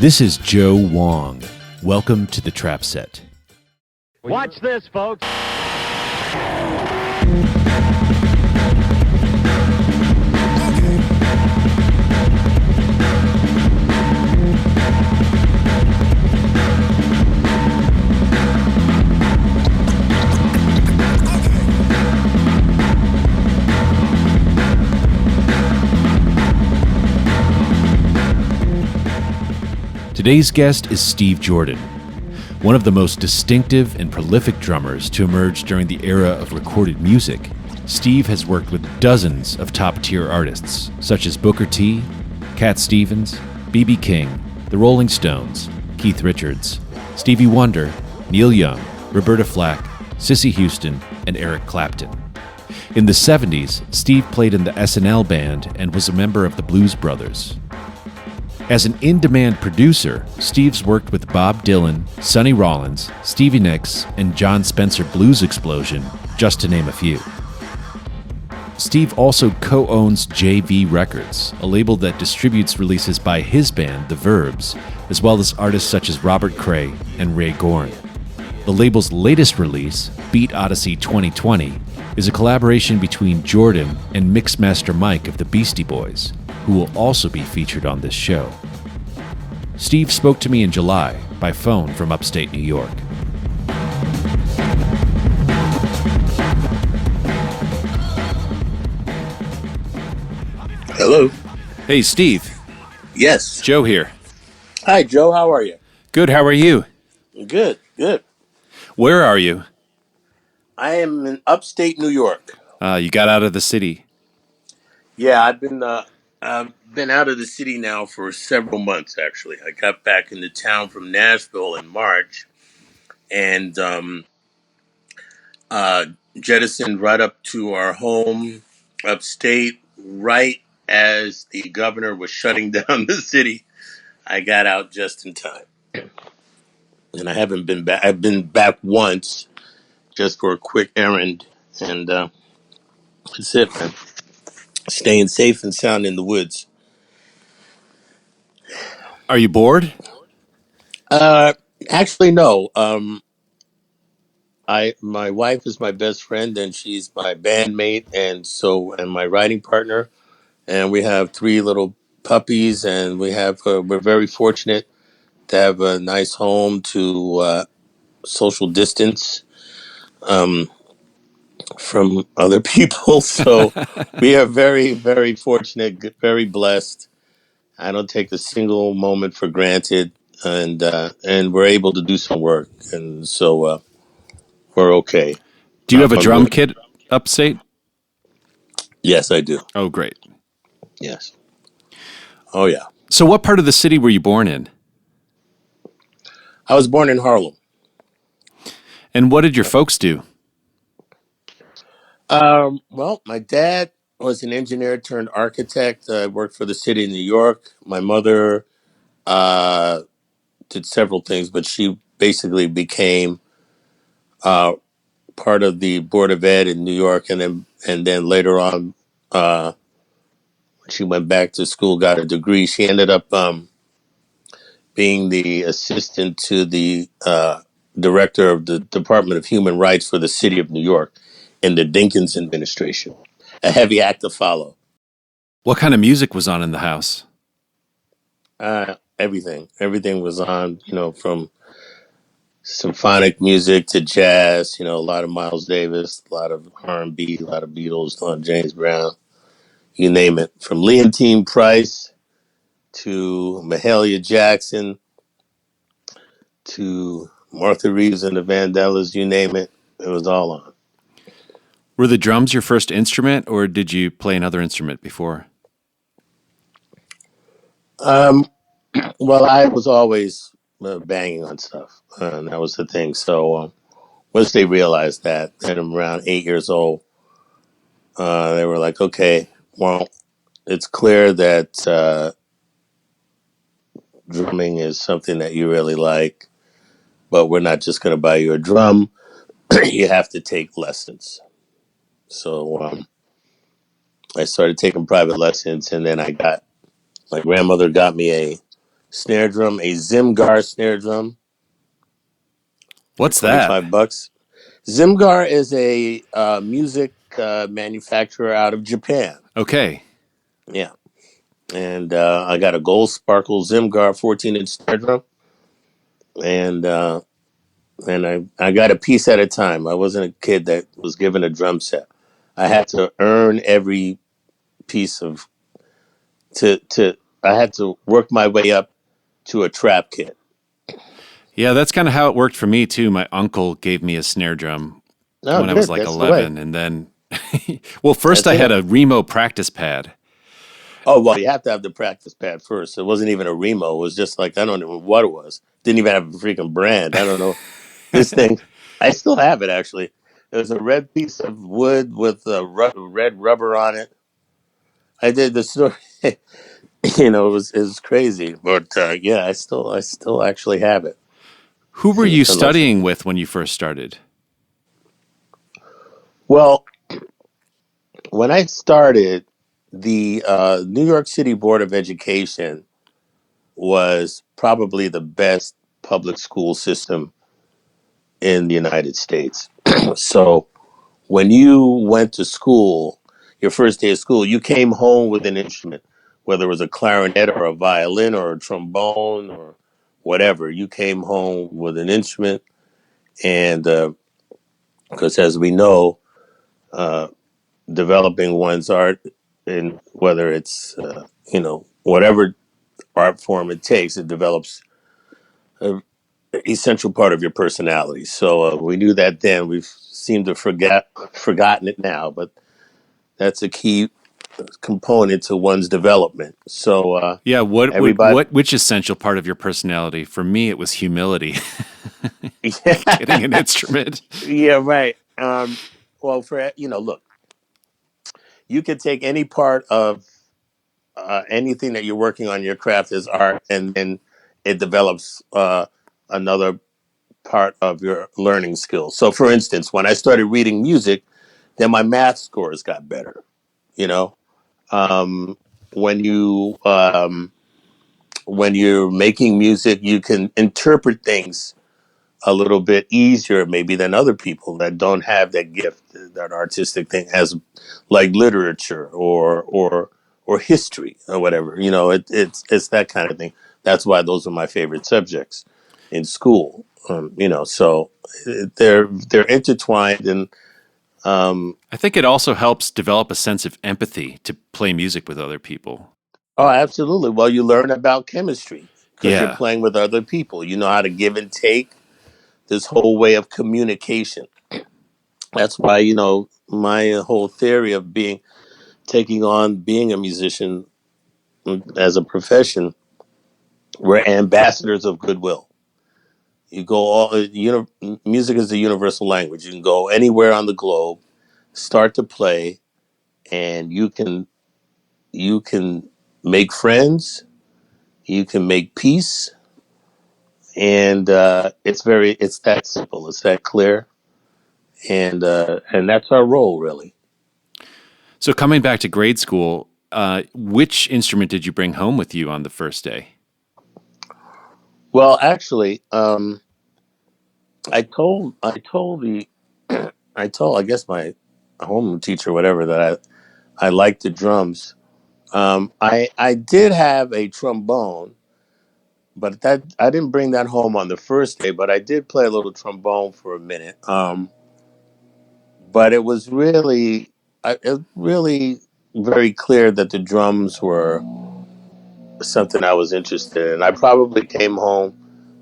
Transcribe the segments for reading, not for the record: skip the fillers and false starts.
This is Joe Wong. Welcome to the Trap Set. Watch this, folks. Today's guest is Steve Jordan, one of the most distinctive and prolific drummers to emerge during the era of recorded music. Steve has worked with dozens of top-tier artists, such as Booker T, Cat Stevens, B.B. King, The Rolling Stones, Keith Richards, Stevie Wonder, Neil Young, Roberta Flack, Cissy Houston, and Eric Clapton. In the 70s, Steve played in the SNL band and was a member of the Blues Brothers. As an in-demand producer, Steve's worked with Bob Dylan, Sonny Rollins, Stevie Nicks, and John Spencer Blues Explosion, just to name a few. Steve also co-owns JV Records, a label that distributes releases by his band, The Verbs, as well as artists such as Robert Cray and Ray Gorn. The label's latest release, Beat Odyssey 2020, is a collaboration between Jordan and Mixmaster Mike of the Beastie Boys, who will also be featured on this show. Steve spoke to me in July by phone from upstate New York. Hello. Hey, Steve. Yes. Joe here. Hi, Joe. How are you? Good, how are you? Good. Where are you? I am in upstate New York. You got out of the city. Yeah, I've been out of the city now for several months. Actually, I got back into town from Nashville in March, and jettisoned right up to our home upstate. Right as the governor was shutting down the city, I got out just in time. And I haven't been back. I've been back once, just for a quick errand, and that's it, man. Staying safe and sound in the woods. Are you bored? Uh, Actually, no. My wife is my best friend, and she's my bandmate, and my writing partner, and we have three little puppies, and we're very fortunate to have a nice home to social distance from other people. So we are very, very fortunate, very blessed. I don't take a single moment for granted, and we're able to do some work, and so we're okay. Do you have a I'm drum really kit upstate? Yes, I do. Oh, great. Yes. Oh yeah. So what part of the city were you born in? I was born in Harlem. And what did your folks do? Well, my dad was an engineer turned architect. Worked for the city of New York. My mother uh, did several things, but she basically became uh, part of the Board of Ed in New York, and then later on, uh, she went back to school, got a degree. She ended up being the assistant to the director of the Department of Human Rights for the city of New York in the Dinkins administration. A heavy act to follow. What kind of music was on in the house? Everything was on, from symphonic music to jazz, a lot of Miles Davis, a lot of R&B, a lot of Beatles, a lot of James Brown, you name it. From Leontine Price to Mahalia Jackson to Martha Reeves and the Vandellas, you name it, it was all on. Were the drums your first instrument, or did you play another instrument before? Um, well, I was always banging on stuff, and that was the thing. So once they realized that, and I'm around 8 years old, they were like, okay, well, it's clear that drumming is something that you really like, but we're not just going to buy you a drum. You have to take lessons. So I started taking private lessons, and then my grandmother got me a snare drum, a Zimgar snare drum for What's that? $25. Zimgar is a music manufacturer out of Japan. Okay. Yeah. And I got a gold sparkle Zimgar 14-inch snare drum. And I got a piece at a time. I wasn't a kid that was given a drum set. I had to earn every piece of to I had to work my way up to a trap kit. Yeah, that's kind of how it worked for me too. My uncle gave me a snare drum Oh, when I was good. like That's the way. 11, and then well, first That's I had it. a Remo practice pad. Oh, well, you have to have the practice pad first. It wasn't even a Remo. It was just like, I don't know what it was. Didn't even have a freaking brand. I don't know. This thing, I still have it actually. It was a red piece of wood with red rubber on it. I did the story. It was crazy, but yeah, I still actually have it. Who were you It's an awesome. studying with when you first started? Well, when I started, the New York City Board of Education was probably the best public school system in the United States. So when you went to school, your first day of school, you came home with an instrument, whether it was a clarinet or a violin or a trombone or whatever. You came home with an instrument, and because as we know, uh, developing one's art, and whether it's whatever art form it takes, it develops a essential part of your personality. So we knew that then. We've seemed to forgotten it now, but that's a key component to one's development. So Yeah, everybody, which essential part of your personality? For me, it was humility. yeah, Getting an instrument. yeah, right. Well, look, you could take any part of anything that you're working on your craft as art, and then it develops another part of your learning skills. So, for instance, when I started reading music, then my math scores got better. You know, um, when you when you're making music, you can interpret things a little bit easier, maybe than other people that don't have that gift, that artistic thing, as like literature or history or whatever. It's that kind of thing. That's why those are my favorite subjects in school. So they're intertwined, and um, I think it also helps develop a sense of empathy to play music with other people. oh, absolutely. Well, you learn about chemistry because you're Yeah. playing with other people. You know how to give and take. This whole way of communication. That's why my whole theory of taking on being a musician as a profession. We're ambassadors of goodwill. You go music is a universal language. You can go anywhere on the globe, start to play, and you can make friends. You can make peace, and it's that simple. It's that clear, and that's our role, really. So coming back to grade school, which instrument did you bring home with you on the first day? Well, actually, I told the I guess my home teacher, whatever, that I liked the drums. I did have a trombone, but that I didn't bring that home on the first day. But I did play a little trombone for a minute. But it really very clear that the drums were something I was interested in. I probably came home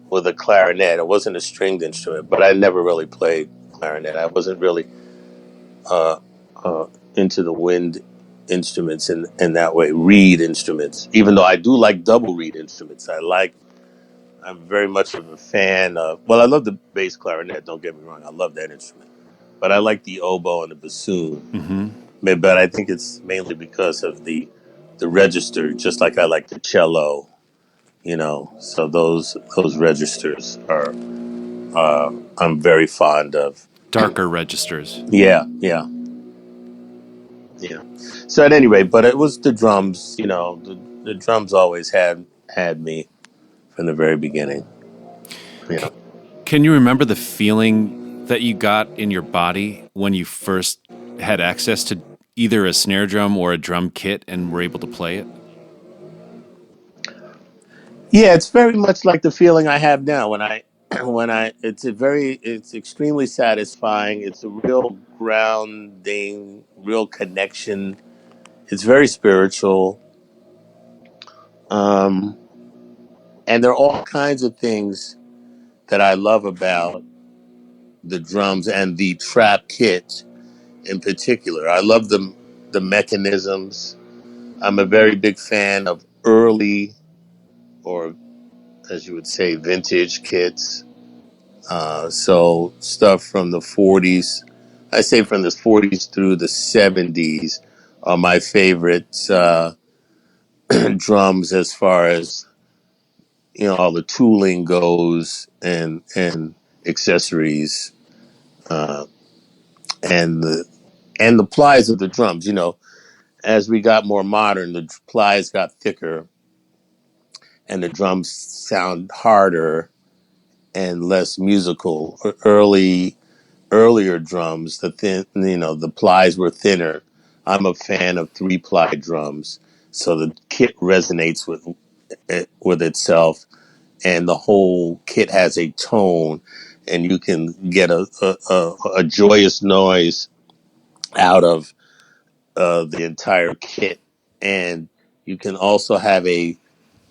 with a clarinet. It wasn't a stringed instrument, but I never really played clarinet. I wasn't really uh, uh, into the wind instruments in that way, reed instruments. Even though I do like double reed instruments, I'm very much of a fan of. Well, I love the bass clarinet. Don't get me wrong, I love that instrument, but I like the oboe and the bassoon. Hmm. But I think it's mainly because of the register, just like I like the cello. So those registers are I'm very fond of. Darker registers. Yeah, yeah. Yeah. So at any rate, but it was the drums. The drums always had me. from the very beginning. You know. Can you remember the feeling that you got in your body when you first had access to either a snare drum or a drum kit and were able to play it? Yeah, it's very much like the feeling I have now when I it's extremely satisfying. It's a real grounding, real connection. It's very spiritual. Um, and there are all kinds of things that I love about the drums and the trap kit in particular. I love the mechanisms. I'm a very big fan of early, or as you would say, vintage kits. So stuff from the 40s, I say from the 40s through the 70s are my favorite drums as far as all the tooling goes and accessories uh, and the plies of the drums. As we got more modern, the plies got thicker and the drums sound harder and less musical. Earlier drums, the plies were thinner. I'm a fan of 3-ply drums, so the kit resonates with itself, and the whole kit has a tone, and you can get a joyous noise out of the entire kit, and you can also have a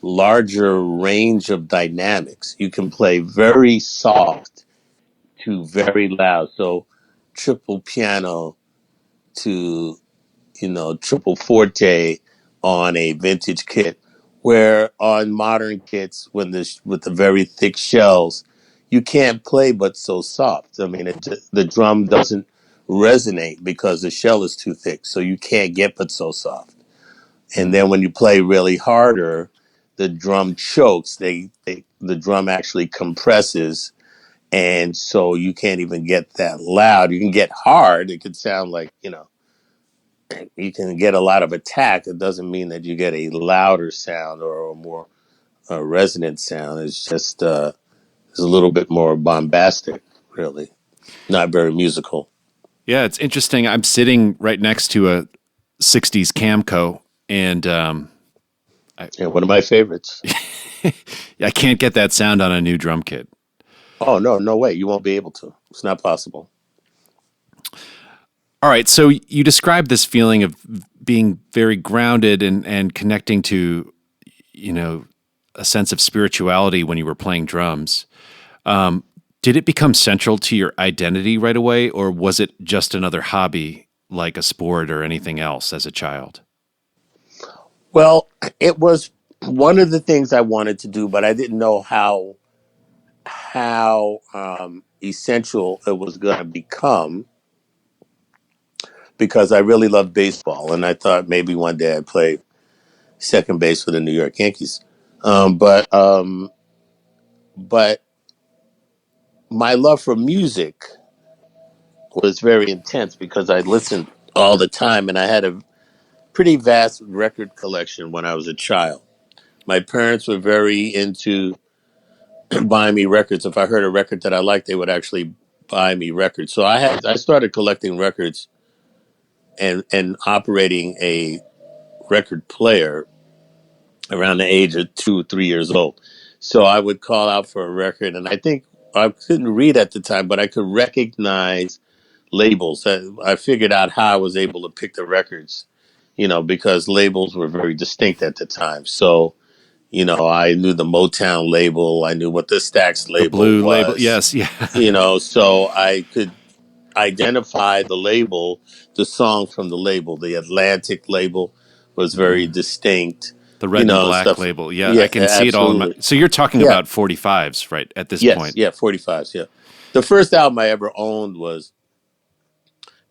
larger range of dynamics. You can play very soft to very loud. So triple piano to, triple forte on a vintage kit, where on modern kits, with the very thick shells, you can't play but so soft. I mean, the drum doesn't resonate because the shell is too thick, so you can't get but so soft. And then when you play really harder, the drum chokes. The drum actually compresses, and so you can't even get that loud. You can get hard. It could sound like, you can get a lot of attack. It doesn't mean that you get a louder sound or a more resonant sound. It's just it's a little bit more bombastic, really, not very musical. Yeah, it's interesting. I'm sitting right next to a 60s Camco, and Yeah, one of my favorites. I can't get that sound on a new drum kit. Oh, no, no way. You won't be able to. It's not possible. All right, so you described this feeling of being very grounded and connecting to, you know, a sense of spirituality when you were playing drums. Did it become central to your identity right away, or was it just another hobby like a sport or anything else as a child? Well, it was one of the things I wanted to do, but I didn't know how essential it was going to become, because I really loved baseball, and I thought maybe one day I'd play second base for the New York Yankees. But my love for music was very intense because I listened all the time, and I had a pretty vast record collection when I was a child. My parents were very into buying me records. If I heard a record that I liked, they would actually buy me records. So I started collecting records and operating a record player around the age of 2 or 3 years old. So I would call out for a record, and I think I couldn't read at the time, but I could recognize labels. I figured out how I was able to pick the records, because labels were very distinct at the time. So, I knew the Motown label, I knew what the Stax The label blue label, was, yes, yeah. so I could identify the label, the song from the label. The Atlantic label was very distinct, The red and and black stuff. label. Yeah, Yeah, I can see it all in my. absolutely. So you're talking Yeah. about 45s, right? At this Yes. point. Yeah. 45s. Yeah. The first album I ever owned was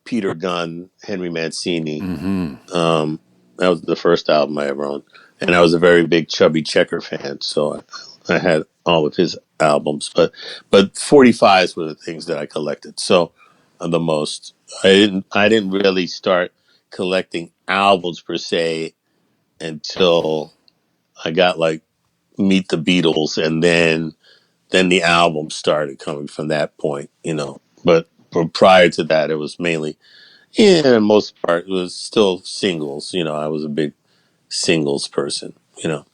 Peter Gunn, Henry Mancini. Hmm. Um, that was the first album I ever owned, and I was a very big Chubby Checker fan, so I had all of his albums. But 45s were the things that I collected. So the most. I didn't really start collecting albums per se until I got like meet the Beatles, and then the album started coming from that point, you know. But prior to that, it was mainly, yeah, the most part, it was still singles. You know, I was a big singles person, you know.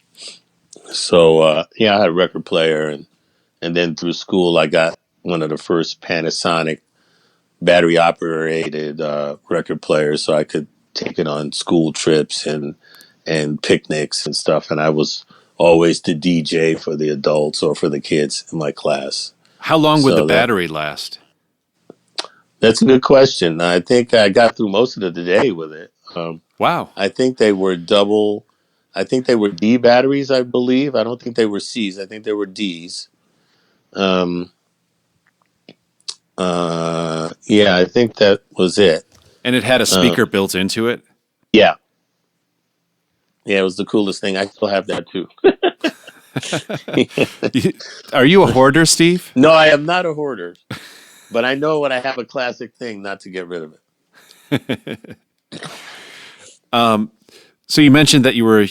So yeah, I had a record player, and then through school, I got one of the first Panasonic battery operated record players, so I could take it on school trips and picnics and stuff. And I was always the DJ for the adults or for the kids in my class. How long would the So battery last? that's a good question. I think I got through most of the day with it. Wow. I think they were double. I think they were D batteries. I believe. I don't think they were C's. I think they were D's. Um, yeah, I think that was it. And it had a Uh, speaker built into it? yeah, yeah, it was the coolest thing. I still have that too. Are you a hoarder, Steve? No, I am not a hoarder, but I know when I have a classic thing, not to get rid of it. So you mentioned that you were,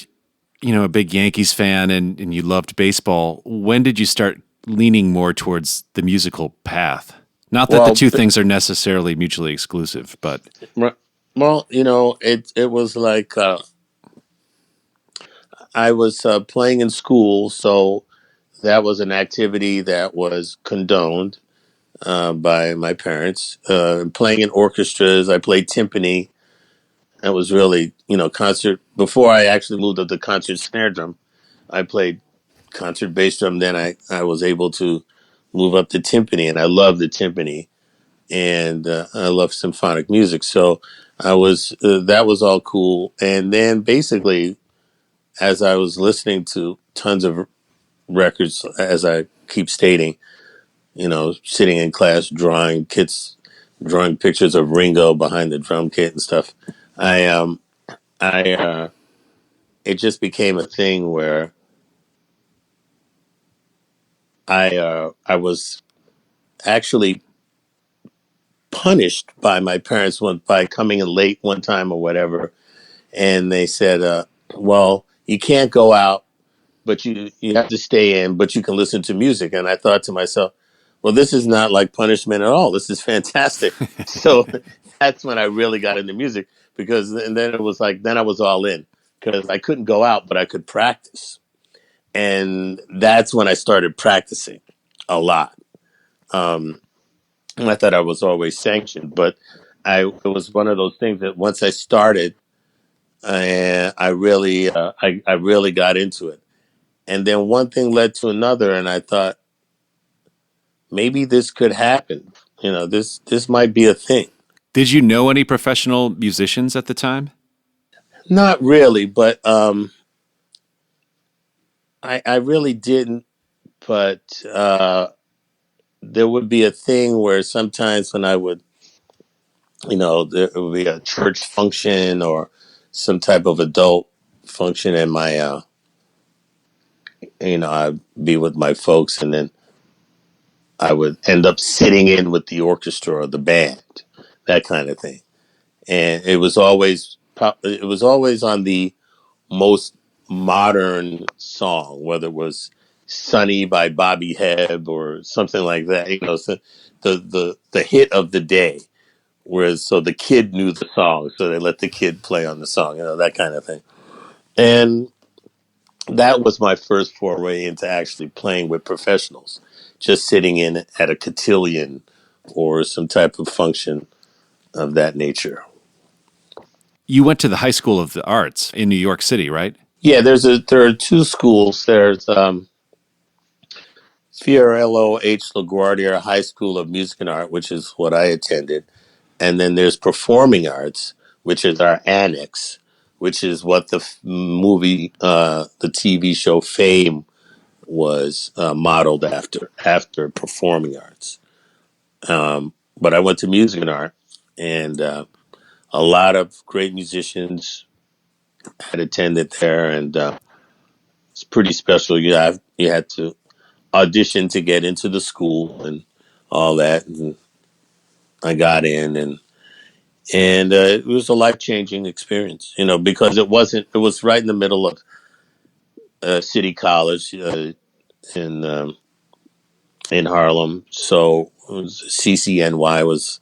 a big Yankees fan and you loved baseball. When did you start leaning more towards the musical path? Not that the Well, two things are necessarily mutually exclusive, but well, you know, it was like I was playing in school, so that was an activity that was condoned by my parents. Playing in orchestras, I played timpani. That was really, you know, concert. Before I actually moved up to concert snare drum, I played concert bass drum. Then I was able to move up to timpani, and I love the timpani, and I love symphonic music. So I was that was all cool. And then basically, as I was listening to tons of records, as I keep stating, you know, sitting in class drawing pictures of Ringo behind the drum kit and stuff. I I it just became a thing where I was actually punished by my parents by coming in late one time or whatever, and they said, "Well, you can't go out, but you have to stay in, but you can listen to music." And I thought to myself, well, this is not like punishment at all. This is fantastic. So that's when I really got into music, because and then it was like then I was all in, because I couldn't go out, but I could practice, and that's when I started practicing a lot. Um, and I thought I was always sanctioned, but it was one of those things that once I started, I really got into it. And then one thing led to another, and I thought maybe this could happen. You know, this might be a thing. did you know any professional musicians at the time? Not really, but I really didn't. But there would be a thing where sometimes when I would, you know, there would be a church function or some type of adult function, and I'd be with my folks, and then I would end up sitting in with the orchestra or the band, that kind of thing. And it was always on the most modern song, whether it was "Sunny" by Bobby Hebb or something like that. You know, so the hit of the day. Whereas, so the kid knew the song, so they let the kid play on the song. You know, that kind of thing. And that was my first foray into actually playing with professionals, just sitting in at a cotillion or some type of function of that nature. You went to the High School of the Arts in New York City, right? Yeah, there are two schools. There's Fiorello H. LaGuardia High School of Music and Art, which is what I attended, and then there's Performing Arts, which is our annex, which is what the TV show Fame was modeled after Performing Arts. But I went to Music and Art, and a lot of great musicians had attended there, and it's pretty special. You had to audition to get into the school and all that, and I got in, and it was a life changing experience. You know, because it was right in the middle of City College in in Harlem. So CCNY was,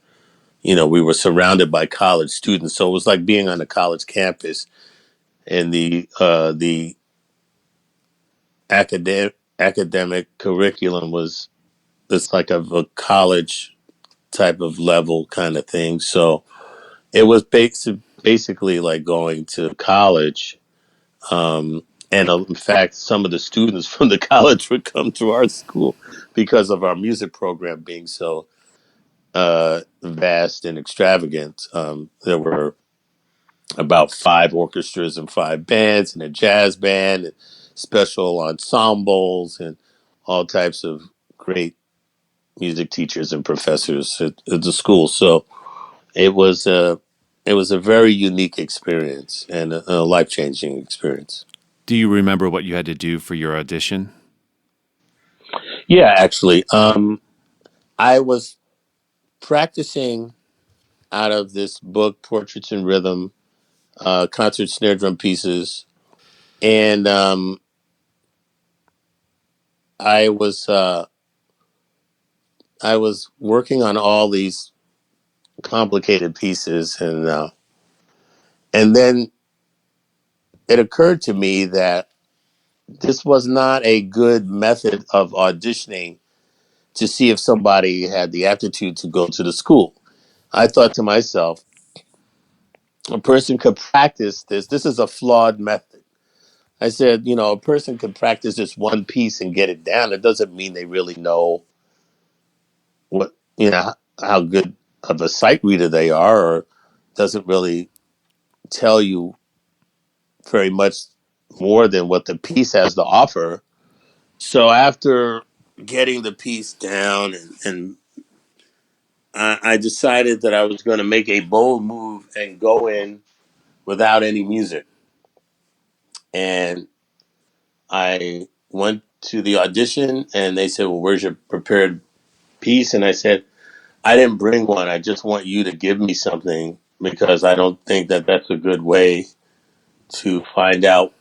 we were surrounded by college students. So it was like being on a college campus, and the academic curriculum was it's like a college type of level kind of thing. So it was basically like going to college. And in fact, some of the students from the college would come to our school because of our music program being so vast and extravagant. There were about five orchestras and five bands and a jazz band and special ensembles and all types of great music teachers and professors at the school. So it was a very unique experience and a life changing experience. Do you remember what you had to do for your audition? Yeah, actually, I was practicing out of this book, Portraits in Rhythm, concert snare drum pieces, and I was uh, I was working on all these complicated pieces, and then it occurred to me that this was not a good method of auditioning to see if somebody had the aptitude to go to the school. I thought to myself, a person could practice this. This is a flawed method. I said, a person could practice this one piece and get it down. It doesn't mean they really know what, how good of a sight reader they are, or doesn't really tell you very much more than what the piece has to offer. So after getting the piece down, and I decided that I was going to make a bold move and go in without any music. And I went to the audition, and they said, "Well, where's your prepared piece?" And I said, "I didn't bring one. I just want you to give me something, because I don't think that that's a good way to find out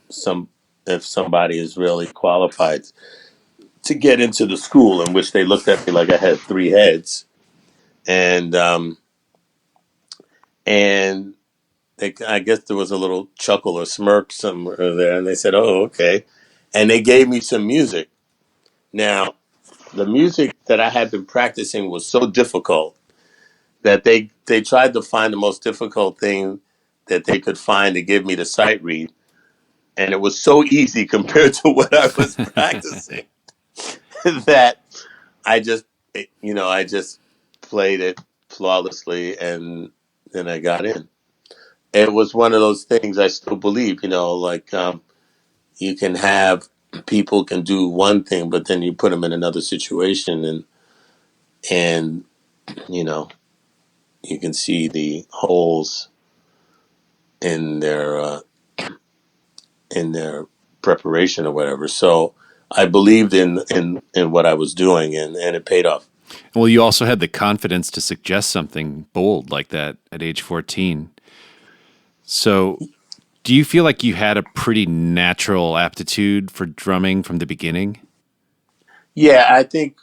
if somebody is really qualified to get into the school." In which they looked at me like I had three heads, and and I guess there was a little chuckle or smirk somewhere there, and they said, "Oh, okay," and they gave me some music. Now, the music that I had been practicing was so difficult that they tried to find the most difficult thing that they could find to give me the sight read, and it was so easy compared to what I was practicing that I just played it flawlessly, and then I got in. It was one of those things I still believe, like you can have people can do one thing, but then you put them in another situation, and you know you can see the holes in their preparation or whatever. So I believed in what I was doing, and it paid off. Well, you also had the confidence to suggest something bold like that at age 14. So, do you feel like you had a pretty natural aptitude for drumming from the beginning? Yeah, I think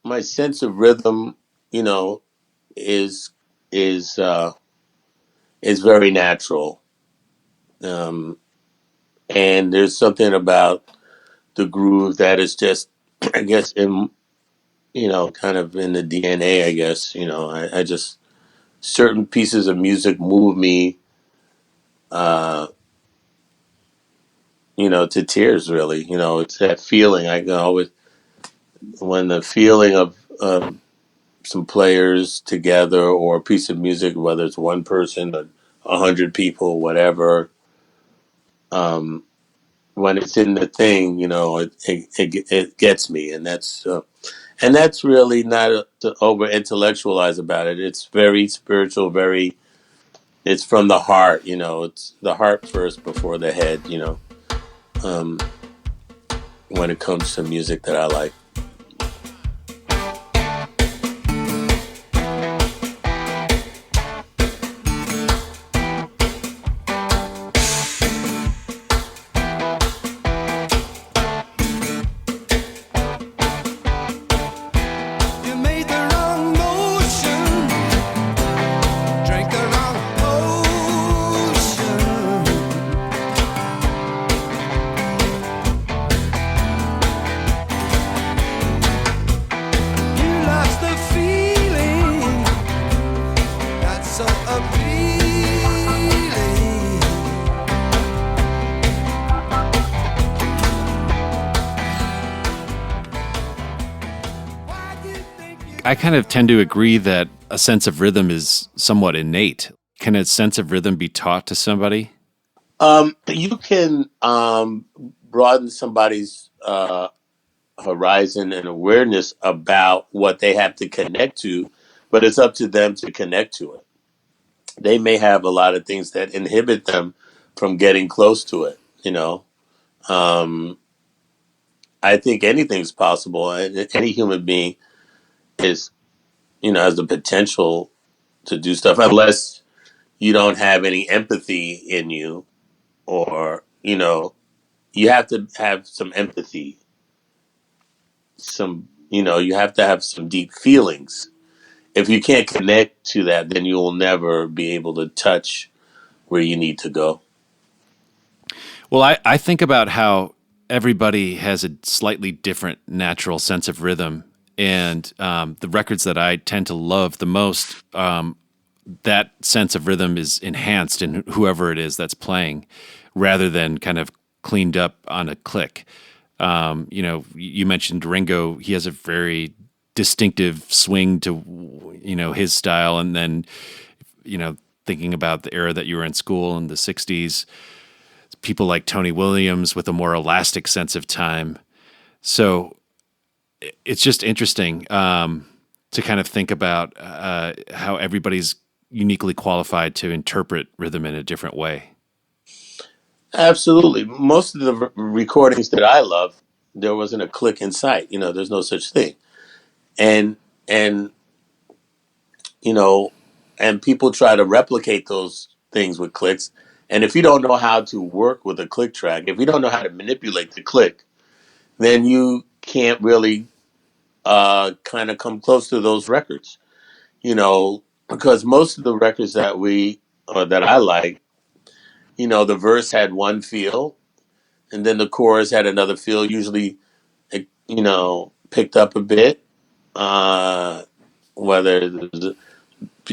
my sense of rhythm, you know, is is uh, is very natural, um, and there's something about the groove that is just, I guess, kind of in the DNA. I guess I just certain pieces of music move me, uh, to tears. Really, it's that feeling. I can always when the feeling of some players together, or a piece of music, whether it's one person or 100 people, whatever. Um, when it's in the thing, it gets me, and that's really not to over intellectualize about it. It's very spiritual, very. It's from the heart, It's the heart first before the head, Um, when it comes to music that I like. I kind of tend to agree that a sense of rhythm is somewhat innate. Can a sense of rhythm be taught to somebody? You can broaden somebody's horizon and awareness about what they have to connect to, but it's up to them to connect to it. They may have a lot of things that inhibit them from getting close to it. Um, I think anything's possible. Any human being is, has the potential to do stuff, unless you don't have any empathy in you, or you have to have some empathy, you have to have some deep feelings. If you can't connect to that, then you will never be able to touch where you need to go. Well, I think about how everybody has a slightly different natural sense of rhythm. And the records that I tend to love the most, that sense of rhythm is enhanced in whoever it is that's playing rather than kind of cleaned up on a click. You mentioned Ringo. He has a very distinctive swing to, his style. And then, thinking about the era that you were in school in the 60s, people like Tony Williams with a more elastic sense of time. So it's just interesting to kind of think about how everybody's uniquely qualified to interpret rhythm in a different way. Absolutely. Most of the recordings that I love, there wasn't a click in sight. There's no such thing. And and you know, and people try to replicate those things with clicks. And if you don't know how to work with a click track, if you don't know how to manipulate the click, then you can't really kind of come close to those records. Because most of the records that that I like, the verse had one feel, and then the chorus had another feel. Usually, picked up a bit. Uh, whether it was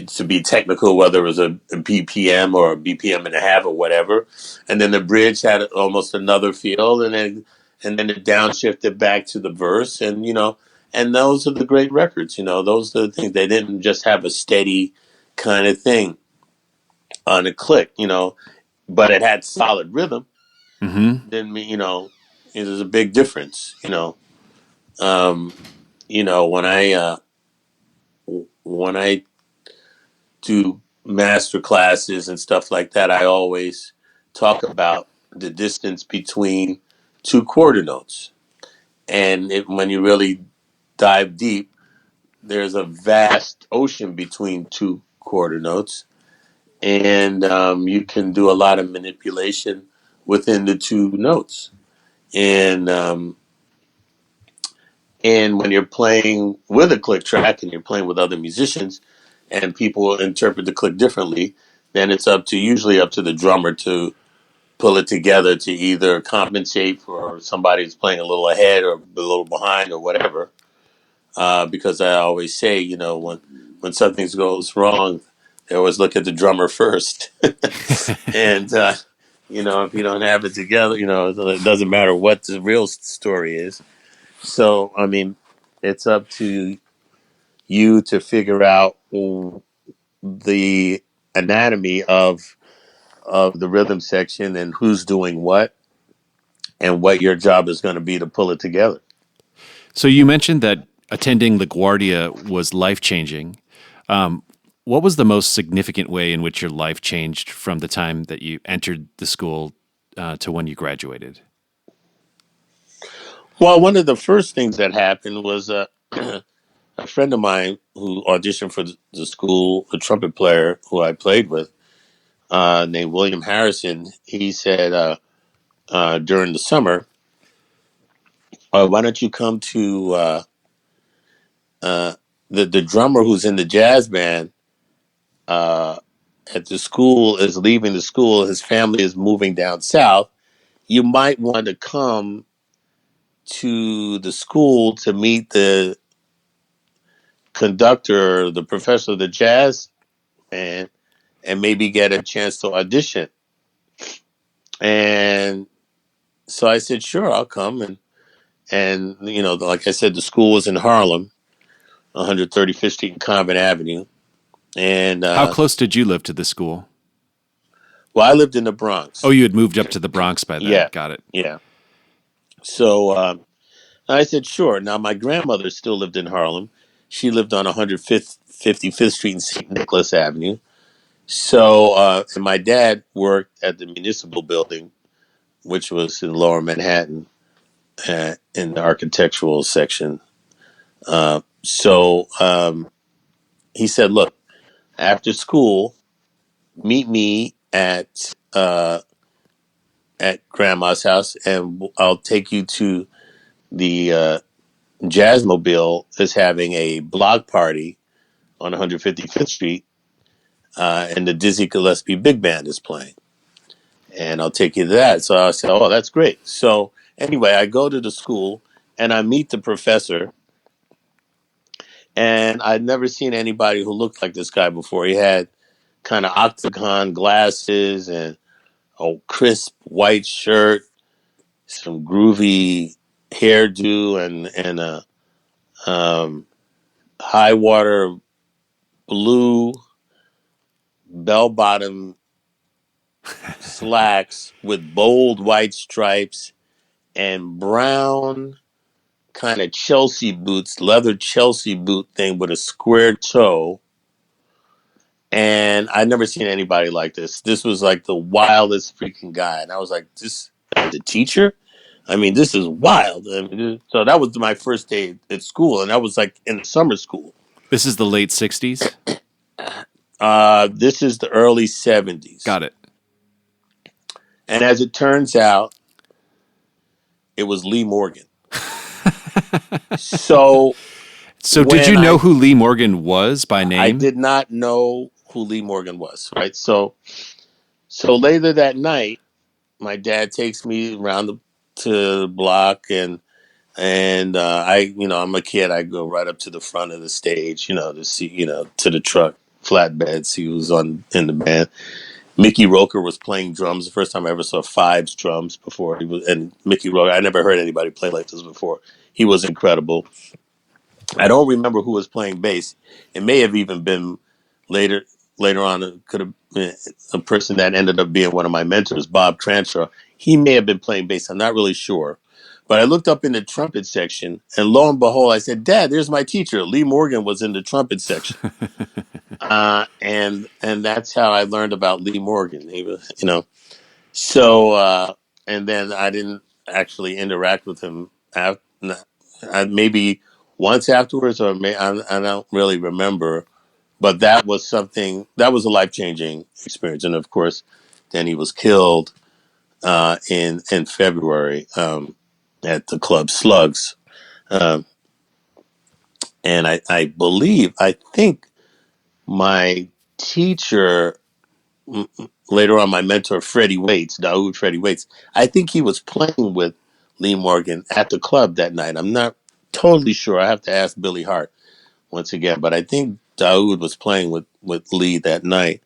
to be technical, whether it was a BPM or a BPM and a half or whatever, and then the bridge had almost another feel, and then it downshifted back to the verse, and those are the great records. Those are the things. They didn't just have a steady kind of thing on a click, but it had solid rhythm. Mm-hmm. Then there's a big difference. Um, when I do master classes and stuff like that, I always talk about the distance between two quarter notes. And when you really dive deep, there's a vast ocean between two quarter notes. And you can do a lot of manipulation within the two notes. And and when you're playing with a click track and you're playing with other musicians, and people interpret the click differently, then it's usually up to the drummer to pull it together to either compensate for somebody who's playing a little ahead or a little behind or whatever. Because I always say, when something goes wrong, they always look at the drummer first. And if you don't have it together, it doesn't matter what the real story is. So I mean, it's up to you to figure out the anatomy of the rhythm section and who's doing what and what your job is going to be to pull it together. So you mentioned that attending LaGuardia was life changing. Um, what was the most significant way in which your life changed from the time that you entered the school to when you graduated? Well, one of the first things that happened was a friend of mine who auditioned for the school, a trumpet player who I played with, named William Harrison. He said during the summer, why don't you come to uh, the drummer who's in the jazz band uh, at the school is leaving the school. His family is moving down south. You might want to come to the school to meet the conductor, the professor of the jazz band, and maybe get a chance to audition. And so I said, sure, I'll come. And like I said, the school was in Harlem. 135th Street and Convent Avenue. And How close did you live to the school? well, I lived in the Oh, Bronx. you had moved up to the Bronx by then. Yeah, Got it. yeah. So I said, sure. Now, my grandmother still lived in Harlem. She lived on 155th Street and St. Nicholas Avenue. So, and my dad worked at the municipal building, which was in Lower Manhattan, in the architectural section. So he said, look, after school, meet me at grandma's house, and I'll take you to the Jazzmobile is having a block party on 155th Street, and the Dizzy Gillespie Big Band is playing, and I'll take you to that. So I said, oh, that's great. So anyway, I go to the school and I meet the professor, and I'd never seen anybody who looked like this guy before. He had kind of octagon glasses and a crisp white shirt, some groovy hairdo, and a high water blue bell bottom slacks with bold white stripes and brown kind of Chelsea boots, leather Chelsea boot thing with a square toe. And I'd never seen anybody like this. This was like the wildest freaking guy. And I was like, this, the teacher? I mean, this is wild. I mean, so that was my first day at school. And that was like in summer school. This is the late 60s? This is the early 70s. Got it. And as it turns out, it was Lee Morgan. So So, did you when know who Lee Morgan was by I name? did not know who Lee Morgan was, right? So later that night, my dad takes me around to the block, and I'm a kid. I go right up to the front of the stage, to see, to the truck flatbed. See who was in the band. Mickey Roker was playing drums. The first time I ever saw Fives drums before. And Mickey Roker, I never heard anybody play like this before. He was incredible. I don't remember who was playing bass. It may have even been later later on. It could have been a person that ended up being one of my mentors, Bob Transhaw. He may have been playing bass. I'm not really sure. But I looked up in the trumpet section, and lo and behold, I said, "Dad, there's my teacher. Lee Morgan was in the trumpet section." And that's how I learned about Lee Morgan. He was, and then I didn't actually interact with him after, maybe once afterwards, or I don't really remember. But that was something that was a life changing experience, and of course, then he was killed in February at the club Slugs, um, and I think my teacher later on, my mentor Freddie Waits, Daoud Freddie Waits, I think he was playing with Lee Morgan at the club that night. I'm not totally sure. I have to ask Billy Hart once again, but I think Daoud was playing with Lee that night,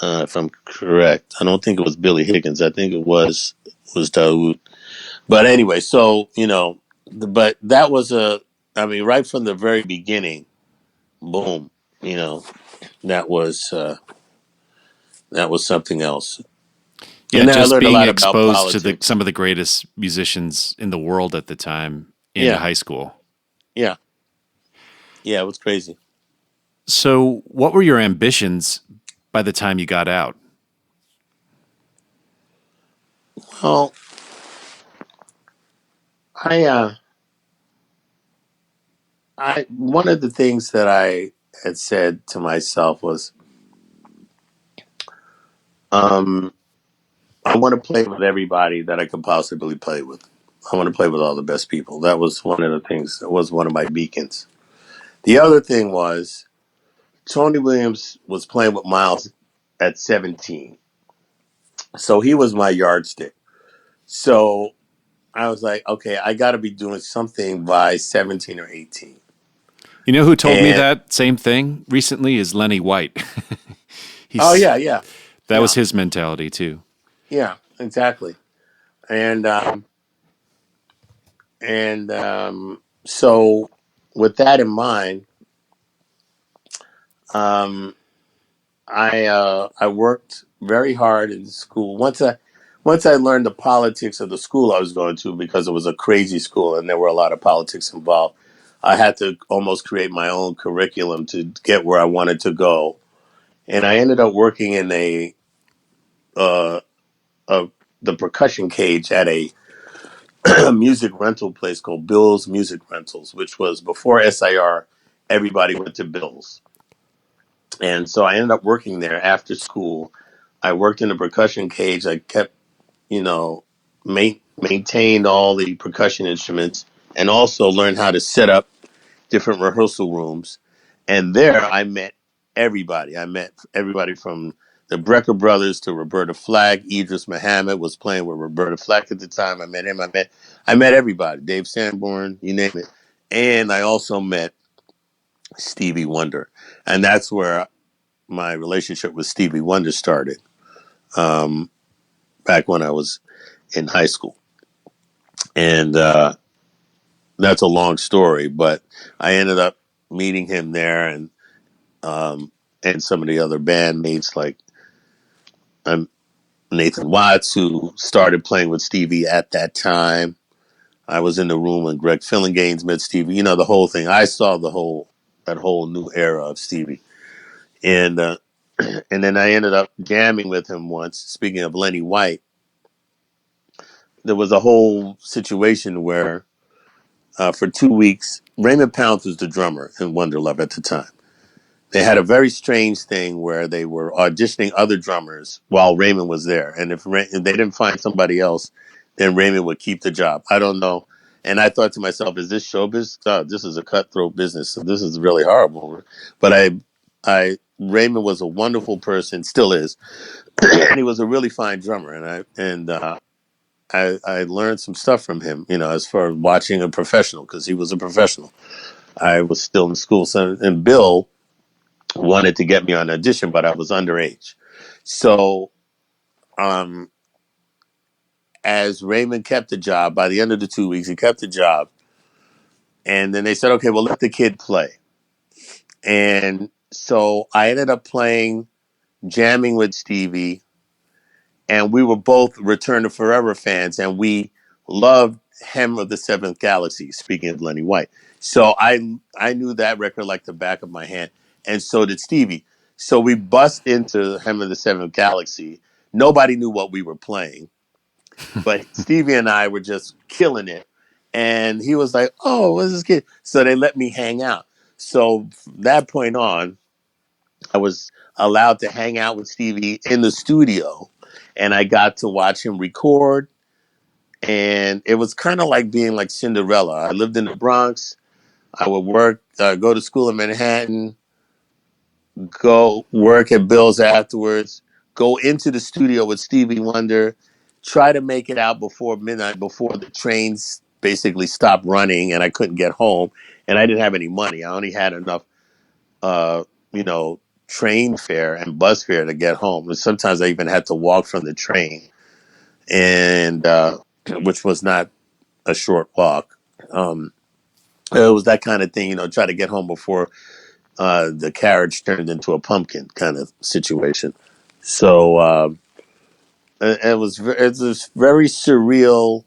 if I'm correct. I don't think it was Billy Higgins. I think it was Daoud. But anyway, so but that was I mean, right from the very beginning, boom, you know, that was that was something else. Yeah, And then I just learned a being lot about exposed to politics. some of the greatest musicians in the world at the time in Yeah, high school. yeah, yeah. It was crazy. So, what were your ambitions by the time you got out? Well, I, uh, I one of the things that I had said to myself was, um, I want to play with everybody that I could possibly play with. I want to play with all the best people. That was one of the things. That was one of my beacons. The other thing was Tony Williams was playing with Miles at 17, so he was my yardstick. So I was like, okay, I got to be doing something by 17 or 18. You know who told me And that same thing recently is Lenny White. oh He's yeah, yeah, That was yeah, his mentality too. yeah, exactly. And so with that in mind, Um, I worked very hard in school. Once I learned the politics of the school I was going to, because it was a crazy school and there were a lot of politics involved, I had to almost create my own curriculum to get where I wanted to go. And I ended up working in uh, a the percussion cage at a music rental place called Bill's Music Rentals, which was before SIR. Everybody went to Bill's, and so I ended up working there after school. I worked in the percussion cage. I kept, you know, maintained all the percussion instruments, and also learned how to set up different rehearsal rooms. And there I met everybody. I met everybody from the Brecker brothers to Roberta Flack. Idris Muhammad was playing with Roberta Flack at the time. I met him. I met everybody. Dave Sanborn, you name it. And I also met Stevie Wonder. And that's where my relationship with Stevie Wonder started, um, back when I was in high school. And that's a long story, but I ended up meeting him there, um, and some of the other bandmates like, um, Nathan Watts, who started playing with Stevie at that time. I was in the room when Greg Fillinganes met Stevie. You know, the whole thing. I saw that whole new era of Stevie, and and then I ended up jamming with him once. Speaking of Lenny White, there was a whole situation where, for 2 weeks, Raymond Pounds was the drummer in Wonder Love at the time. They had a very strange thing where they were auditioning other drummers while Raymond was there. And if they didn't find somebody else, then Raymond would keep the job. I don't know. And I thought to myself, is this showbiz? God, this is a cutthroat business. So this is really horrible. But Raymond was a wonderful person, still is. And he was a really fine drummer. I learned some stuff from him, as far as watching a professional, because he was a professional. I was still in school. And Bill wanted to get me on audition, but I was underage. So, um, as Raymond kept the job, by the end of the 2 weeks, he kept the job. And then they said, okay, well, let the kid play. And so I ended up jamming with Stevie, and we were both Return to Forever fans, and we loved Hem of the Seventh Galaxy, speaking of Lenny White. So I knew that record like the back of my hand, and so did Stevie. So we bust into Hem of the Seventh Galaxy. Nobody knew what we were playing, but Stevie and I were just killing it. And he was like, "Oh, what's this kid?" So they let me hang out. So from that point on, I was allowed to hang out with Stevie in the studio, and I got to watch him record. And it was kind of like being like Cinderella. I lived in the Bronx. I would go to school in Manhattan, go work at Bill's afterwards, go into the studio with Stevie Wonder, try to make it out before midnight, before the trains basically stopped running and I couldn't get home. And I didn't have any money. I only had enough, uh, you know, train fare and bus fare to get home. And sometimes I even had to walk from the train, and which was not a short walk. Um, it was that kind of thing, try to get home before the carriage turned into a pumpkin kind of situation. So it's this very surreal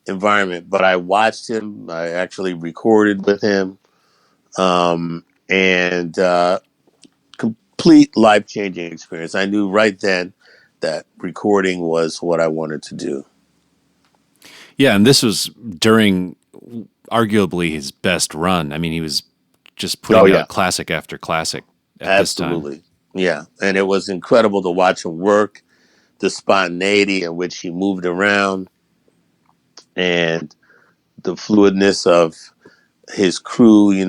environment. But I watched him. I actually recorded with him, and complete life changing experience. I knew right then that recording was what I wanted to do. Yeah, and this was during arguably his best run. I mean, he was just Oh putting yeah, out classic after classic at this time. absolutely. Yeah, and it was incredible to watch him work, the spontaneity in which he moved around, and the fluidness of his crew. He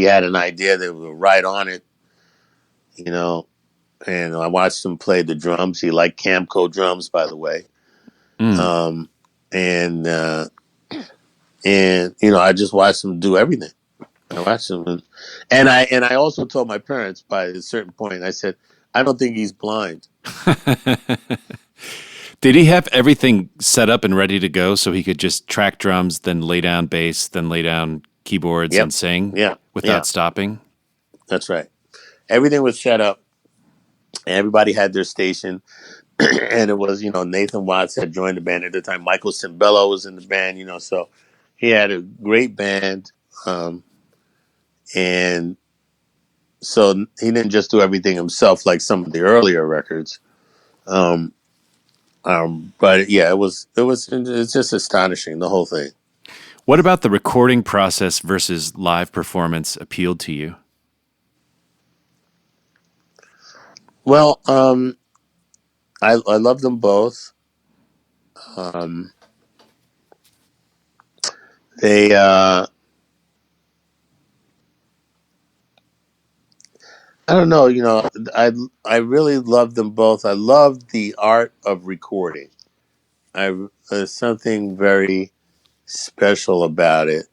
had an idea, they were right on it. You know, and I watched him play the drums. He liked Camco drums, by the way. Mm. Um, and I just watched him do everything. I watched him, and I also told my parents by a certain point. I said, I don't think he's blind. Did he have everything set up and ready to go so he could just track drums, then lay down bass, then lay down keyboards Yep. and sing Yeah. Yeah. without stopping? That's right. everything was set up. And everybody had their station, and it was Nathan Watts had joined the band at the time. Michael Cimbello was in the band, so he had a great band, and so he didn't just do everything himself like some of the earlier records. Um, but yeah, it's just astonishing, the whole thing. What about the recording process versus live performance appealed to you? Well, I love them both. Um, they I don't know, I really love them both. I love the art of recording. There's something very special about it.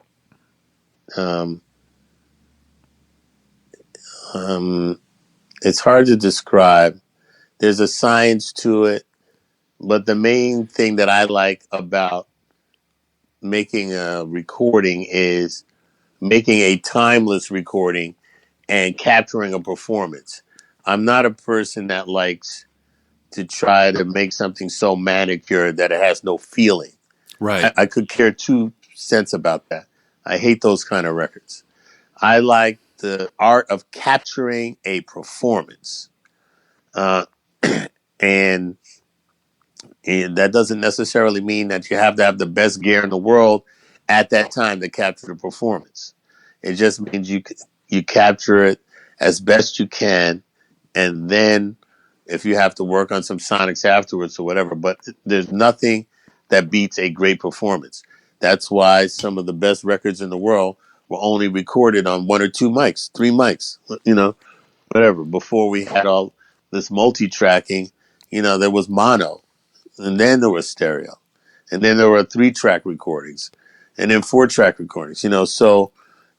Um, um, it's hard to describe. There's a science to it, but the main thing that I like about making a recording is making a timeless recording and capturing a performance. I'm not a person that likes to try to make something so manicured that it has no feeling. Right. I could care 2 cents about that. I hate those kind of records. I like the art of capturing a performance. Uh, and, and that doesn't necessarily mean that you have to have the best gear in the world at that time to capture the performance. It just means you capture it as best you can, and then if you have to work on some sonics afterwards or whatever, but there's nothing that beats a great performance. That's why some of the best records in the world were only recorded on 1 or 2 mics, 3 mics, whatever. Before we had all this multi-tracking, there was mono, and then there was stereo, and then there were 3-track recordings, and then 4-track recordings. So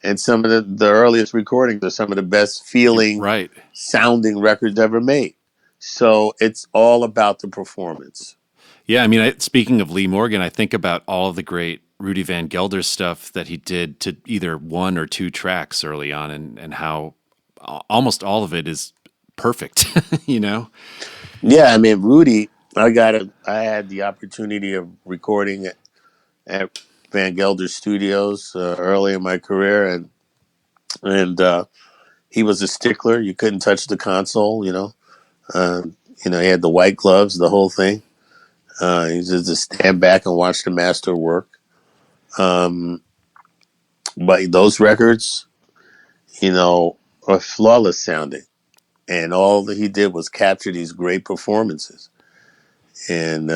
and some of the earliest recordings are some of the best feeling, Right. sounding records ever made. So it's all about the performance. Yeah, I mean, speaking of Lee Morgan, I think about all of the great Rudy Van Gelder stuff that he did to either 1 or 2 tracks early on, and how almost all of it is perfect, you know? Yeah, I mean, Rudy, I had the opportunity of recording at Van Gelder Studios early in my career, and he was a stickler. You couldn't touch the console. Uh, he had the white gloves, the whole thing. He just stand back and watch the master work. Um, but those records, are flawless sounding, and all that he did was capture these great performances. And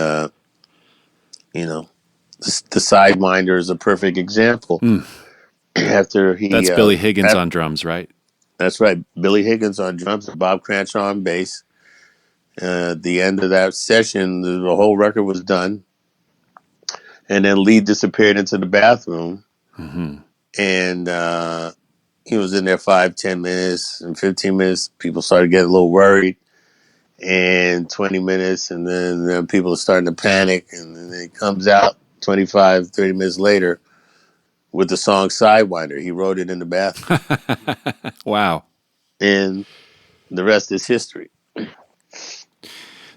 you know, the Sidewinder is a perfect example. Mm, After that's he, Billy Higgins on drums, right? that's right, Billy Higgins on drums and Bob Cranshaw on bass. At the end of that session, the whole record was done, and then Lee disappeared into the bathroom, Mm-hmm. and he was in there 5, 10 minutes, and 15 minutes. People started getting a little worried, and 20 minutes, and then people are starting to panic, and then he comes out 25, 30 minutes later with the song Sidewinder. He wrote it in the bathroom, Wow. and the rest is history.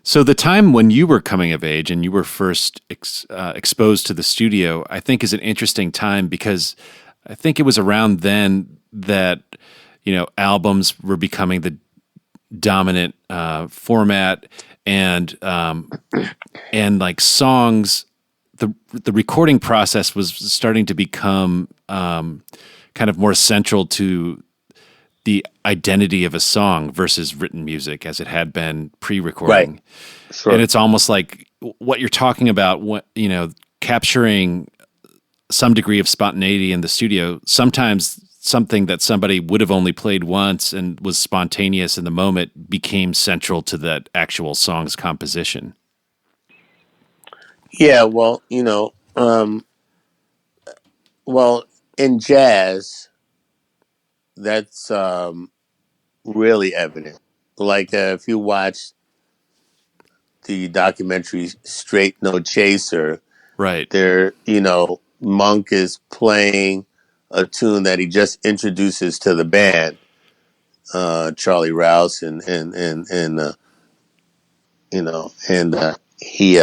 So the time when you were coming of age and you were first exposed to the studio, I think is an interesting time because I think it was around then that albums were becoming the dominant format, and like songs, the recording process was starting to become kind of more central to the identity of a song versus written music as it had been Right. pre-recording. Sure. And it's almost like what you're talking about, capturing some degree of spontaneity in the studio. Sometimes something that somebody would have only played once and was spontaneous in the moment became central to that actual song's composition. Yeah, well, in jazz, that's really evident. Like if you watch the documentary Straight No Chaser, Right. there, Monk is playing a tune that he just introduces to the band, Charlie Rouse, and he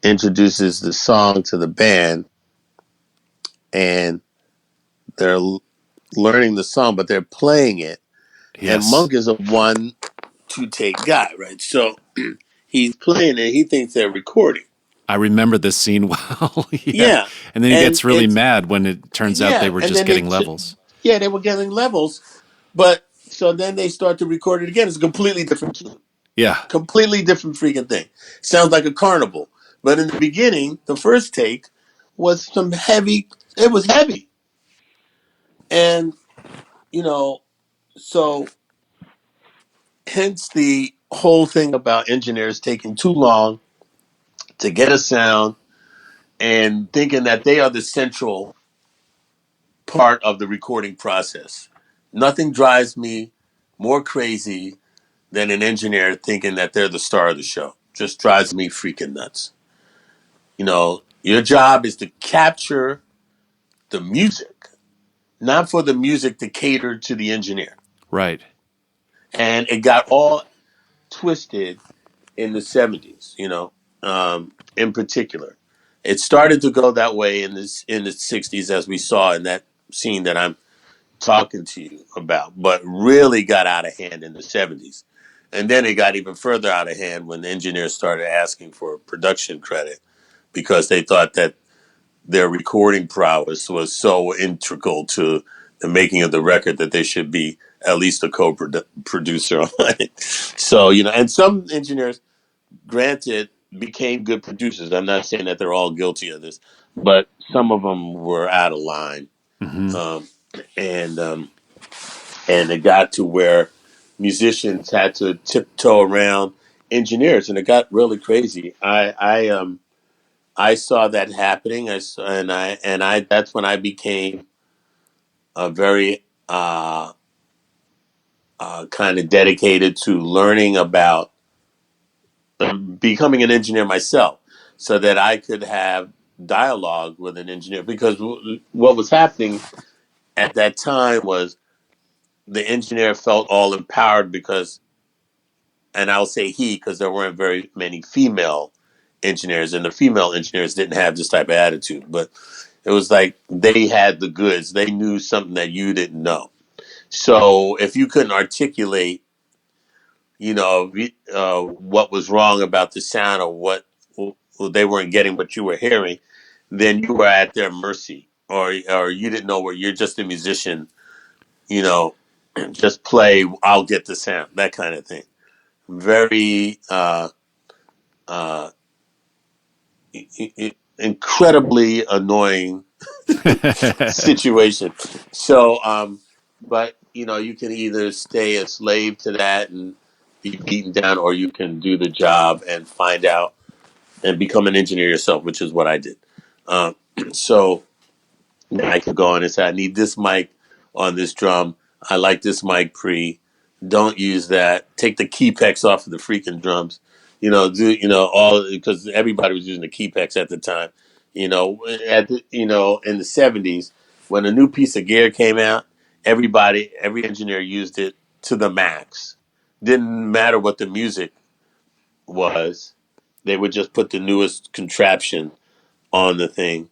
introduces the song to the band, and they're learning the song, but they're playing it. And Yes. Monk is a 1-2 take guy, right? So he's playing it. He thinks they're recording. I remember this scene well. Yeah. Yeah, And then he and gets really it's mad when it turns out they yeah, were and just then getting levels. yeah, they were getting levels, but so then they start to record it again. It's a completely different tune, Yeah. completely different freaking thing. Sounds like a carnival, but in the beginning, the first take was some heavy. It was heavy, and you know, so hence the whole thing about engineers taking too long to get a sound and thinking that they are the central part of the recording process. Nothing drives me more crazy than an engineer thinking that they're the star of the show. Just drives me freaking nuts. Your job is to capture the music, not for the music to cater to the engineer. Right. And it got all twisted in the 70s, in particular. It started to go that way in the 60s, as we saw in that scene that I'm talking to you about, but really got out of hand in the 70s. And then it got even further out of hand when the engineers started asking for production credit because they thought that their recording prowess was so integral to the making of the record that they should be at least a co-producer on it. So, and some engineers, granted, became good producers. I'm not saying that they're all guilty of this, but some of them were out of line. Hmm. Um, and and it got to where musicians had to tiptoe around engineers, and it got really crazy. I saw that happening. I saw, and I that's when I became a very kind of dedicated to learning about becoming an engineer myself, so that I could have dialogue with an engineer. Because what was happening at that time was the engineer felt all empowered because, and I'll say he because there weren't very many female engineers, and the female engineers didn't have this type of attitude. But it was like they had the goods. They knew something that you didn't know. So if you couldn't articulate, what was wrong about the sound or what they weren't getting what you were hearing, then you were at their mercy, or you didn't know where you're just a musician, you know, just play. I'll get the sound, that kind of thing. Very uh, incredibly annoying situation. So, but you can either stay a slave to that and be beaten down, or you can do the job and find out and become an engineer yourself, which is what I did. Um, so now I could go on and say, I need this mic on this drum. I like this mic pre. Don't use that. Take the key pecks off of the freaking drums. All because everybody was using the key pecks at the time. In the 70s when a new piece of gear came out, every engineer used it to the max. Didn't matter what the music was. They would just put the newest contraption on the thing,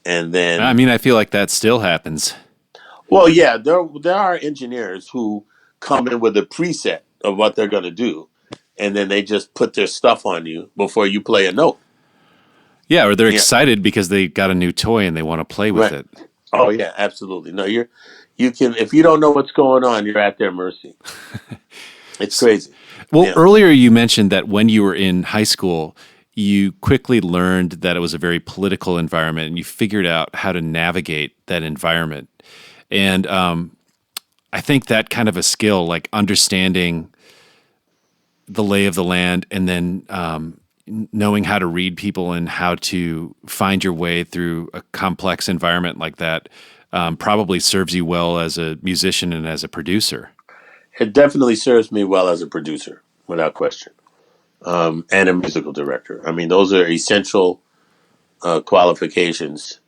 and I then, mean, I feel like that still happens. well, yeah, there are engineers who come in with a preset of what they're going to do, and then they just put their stuff on you before you play a note. Yeah, or they're Yeah, excited because they got a new toy and they want to play with right. it. Oh yeah, absolutely. No, you can, if you don't know what's going on, you're at their mercy. It's crazy. Well, Yeah. earlier you mentioned that when you were in high school, you quickly learned that it was a very political environment and you figured out how to navigate that environment. And I think that kind of a skill, like understanding the lay of the land and then knowing how to read people and how to find your way through a complex environment like that, probably serves you well as a musician and as a producer. It definitely serves me well as a producer, without question, and a musical director. I mean, those are essential qualifications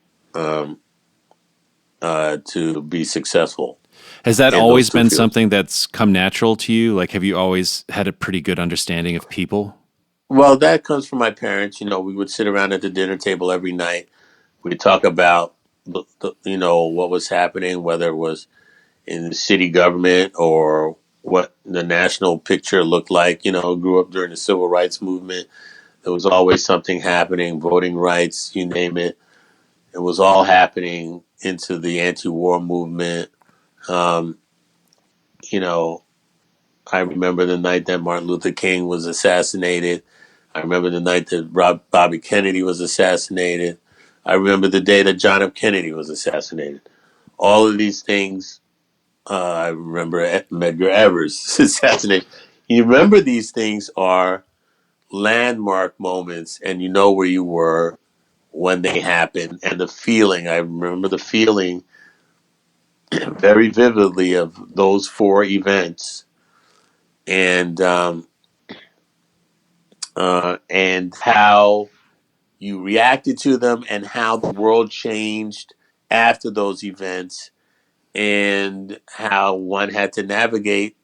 to be successful. Has that and those always two been fields. something that's come natural to you? Like, have you always had a pretty good understanding of people? Well, that comes from my parents. We would sit around at the dinner table every night. We'd talk about what was happening, whether it was in the city government or what the national picture looked like. Grew up during the civil rights movement. There was always something happening, voting rights, you name it. It was all happening into the anti-war movement. Um, you know, I remember the night that Martin Luther King was assassinated. I remember the night that Bobby Kennedy was assassinated. I remember the day that John F. Kennedy was assassinated. All of these things. I remember Medgar Evers assassination. You remember these things are landmark moments, and you know where you were when they happened, and the feeling. I remember the feeling very vividly of those four events, and how you reacted to them, and how the world changed after those events, and how one had to navigate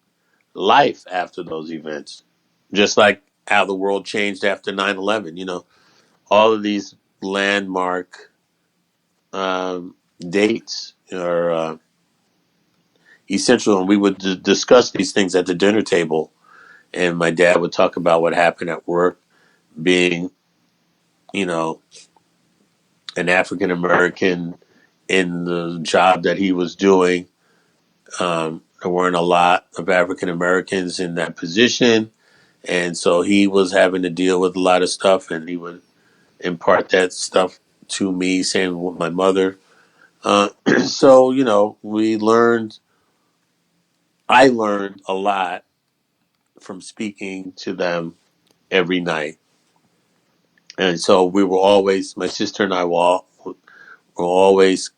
life after those events, just like how the world changed after 9/11. All of these landmark dates are essential, and we would discuss these things at the dinner table. And my dad would talk about what happened at work, being, you know, an African American in the job that he was doing. There weren't a lot of African Americans in that position, and so he was having to deal with a lot of stuff, and he would impart that stuff to me, same with my mother. So we learned. I learned a lot from speaking to them every night, and so we were always. My sister and I were always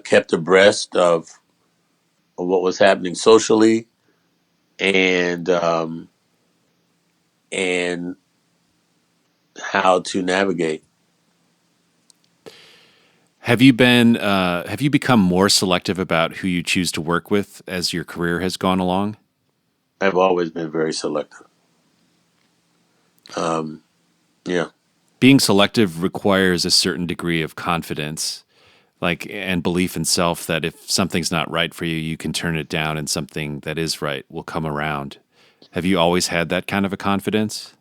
kept abreast of what was happening socially, and how to navigate. Have you become more selective about who you choose to work with as your career has gone along? I've always been very selective. Um, yeah. Being selective requires a certain degree of confidence, like and belief in self that if something's not right for you, you can turn it down and something that is right will come around. Have you always had that kind of a confidence?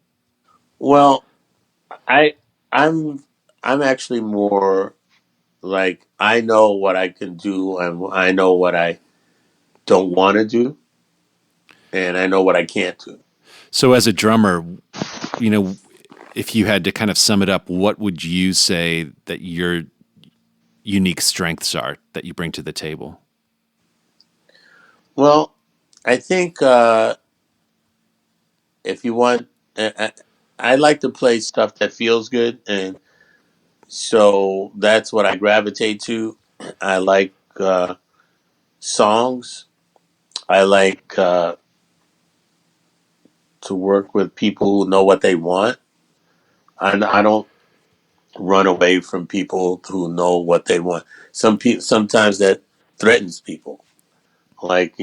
Well, I I'm I'm actually more like I know what I can do, and I know what I don't want to do, and I know what I can't do. So as a drummer, you know, if you had to kind of sum it up, what would you say that your unique strengths are that you bring to the table? Well, I think if you want, I like to play stuff that feels good, and so that's what I gravitate to. I like songs. I like to work with people who know what they want. I don't run away from people who know what they want. Sometimes that threatens people. Like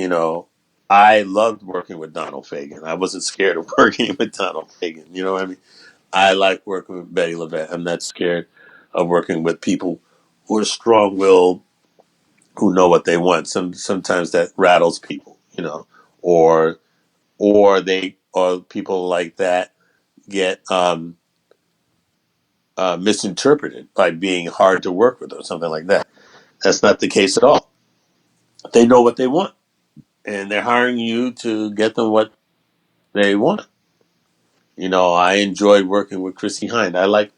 I loved working with Donald Fagen. I wasn't scared of working with Donald Fagen. You know what I mean? I like working with Betty LaVette. I'm not scared of working with people who are strong-willed, who know what they want. Sometimes that rattles people, or or people like that get misinterpreted by being hard to work with or something like that. That's not the case at all. They know what they want, and they're hiring you to get them what they want. I enjoyed working with Chrissy Hind. I like,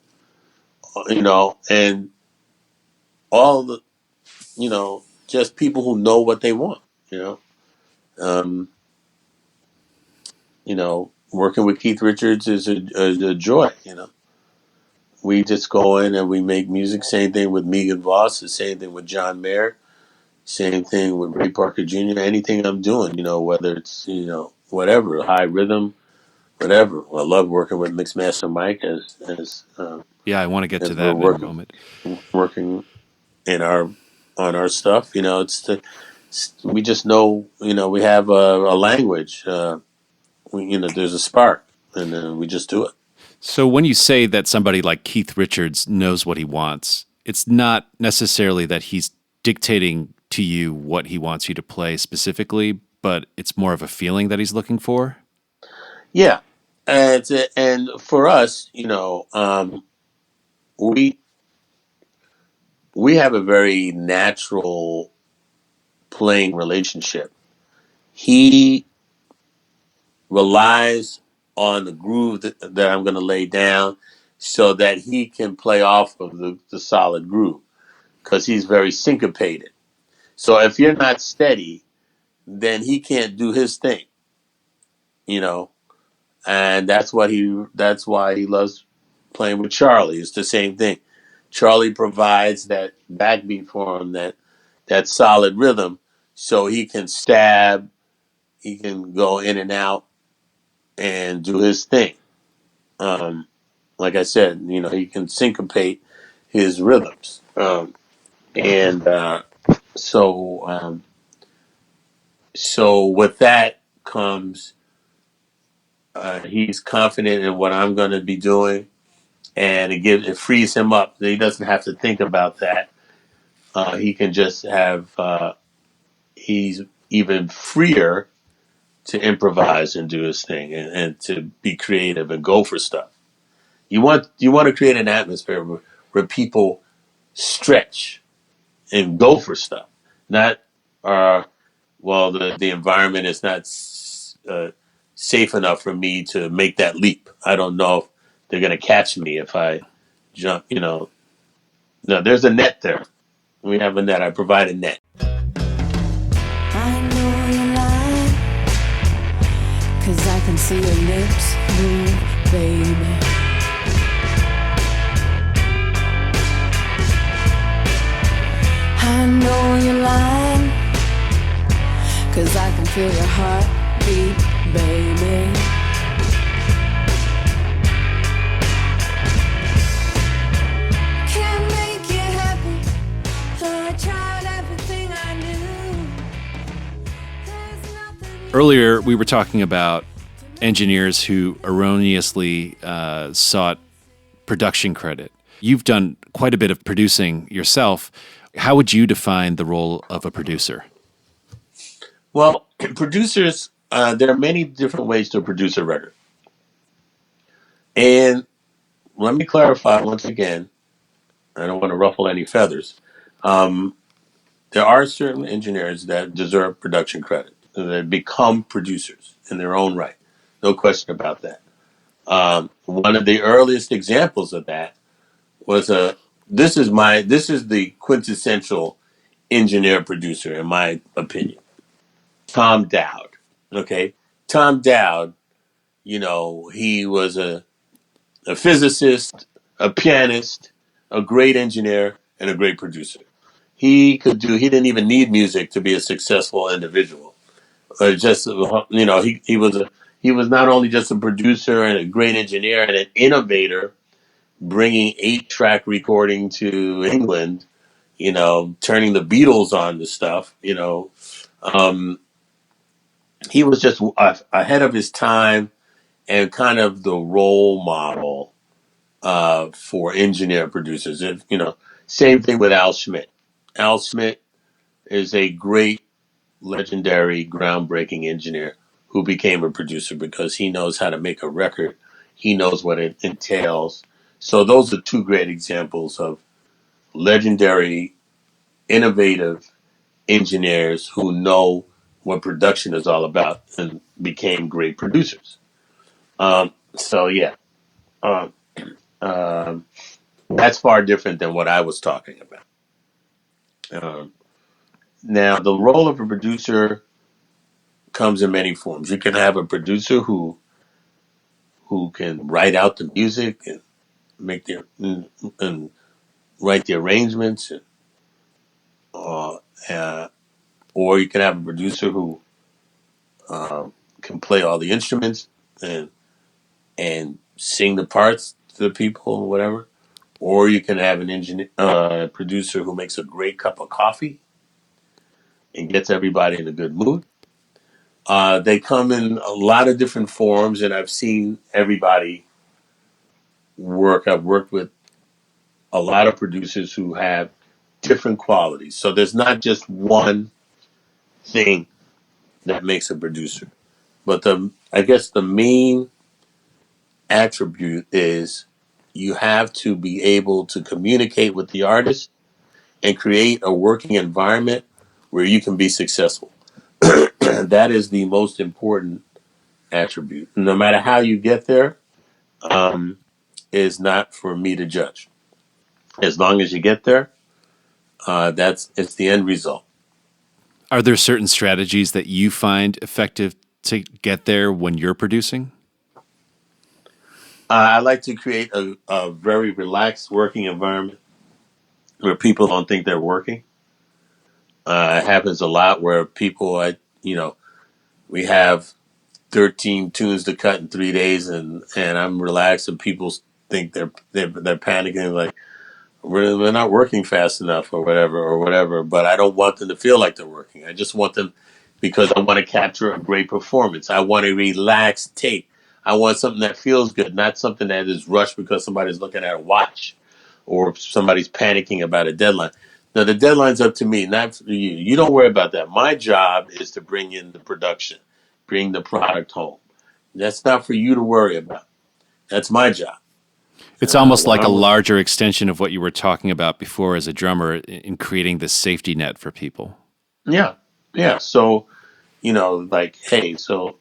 and all the, just people who know what they want. You know, um, working with Keith Richards is a joy. We just go in and we make music. Same thing with Megan Voss. The same thing with John Mayer. Same thing with Ray Parker Jr. Anything I'm doing, whether it's whatever high rhythm, whatever. I love working with Mixmaster Mike Yeah, I want to get to as we're that in a working moment. working in our on our stuff. We just know, we have a language. There's a spark, and we just do it. So when you say that somebody like Keith Richards knows what he wants, it's not necessarily that he's dictating to you what he wants you to play specifically, but it's more of a feeling that he's looking for. Yeah, and for us, we we have a very natural playing relationship. He relies on the groove that I'm going to lay down so that he can play off of the solid groove because he's very syncopated. So if you're not steady, then he can't do his thing, you know, and that's why he loves playing with Charlie. It's the same thing. Charlie provides that backbeat for him, that solid rhythm, so he can stab, he can go in and out and do his thing. Um, like I said, he can syncopate his rhythms, and so so with that comes he's confident in what I'm going to be doing, and it frees him up. He doesn't have to think about that. He can just have he's even freer to improvise and do his thing, and to be creative and go for stuff. You want to create an atmosphere where people stretch and go for stuff, not well, the environment is not safe enough for me to make that leap. I don't know if they're going to catch me if I jump. No, there's a net there. We have a net. I provide a net. I know you're lying, 'cause I can see your lips move, baby. I know you're lying, 'cause I can feel your heartbeat, baby. Can't make you happy, though I tried everything I knew. There's nothing. Earlier, we were talking about engineers who erroneously sought production credit. You've done quite a bit of producing yourself. How would you define the role of a producer? Well, producers, there are many different ways to produce a record. And let me clarify once again. I don't want to ruffle any feathers. Um, there are certain engineers that deserve production credit, that become producers in their own right. No question about that. One of the earliest examples of that was this is the quintessential engineer producer in my opinion. Tom Dowd. Okay, Tom Dowd. He was a physicist, a pianist, a great engineer, and a great producer. He didn't even need music to be a successful individual. Just he was not only just a producer and a great engineer and an innovator, bringing 8-track recording to England. Turning the Beatles on to stuff. Um, he was just ahead of his time and kind of the role model for engineer producers. Same thing with Al Schmidt. Al Schmidt is a great, legendary, groundbreaking engineer who became a producer because he knows how to make a record. He knows what it entails. So those are two great examples of legendary, innovative engineers who know what production is all about and became great producers. So yeah, um, um, that's far different than what I was talking about. Um, Now, the role of a producer comes in many forms. You can have a producer who can write out the music and make and write the arrangements, uh, uh, or you can have a producer who can play all the instruments and sing the parts to the people or whatever. Or you can have an engineer, producer who makes a great cup of coffee and gets everybody in a good mood. They come in a lot of different forms, and I've seen everybody work. I've worked with a lot of producers who have different qualities. So there's not just one thing that makes a producer. But I guess the main attribute is you have to be able to communicate with the artist and create a working environment where you can be successful. That is the most important attribute. No matter how you get there, um, is not for me to judge. As long as you get there, it's the end result. Are there certain strategies that you find effective to get there when you're producing? I like to create a very relaxed working environment where people don't think they're working. It happens a lot where we have 13 tunes to cut in 3 days, and I'm relaxed, and people think they're panicking, like we're not working fast enough or whatever. But I don't want them to feel like they're working. I just want them because I want to capture a great performance. I want a relaxed take. I want something that feels good, not something that is rushed because somebody's looking at a watch or somebody's panicking about a deadline. Now, the deadline's up to me, not for you. You don't worry about that. My job is to bring in the production, bring the product home. That's not for you to worry about. That's my job. It's almost When like a I'm, larger extension of what you were talking about before as a drummer in creating this safety net for people. yeah, yeah. So, like, hey, so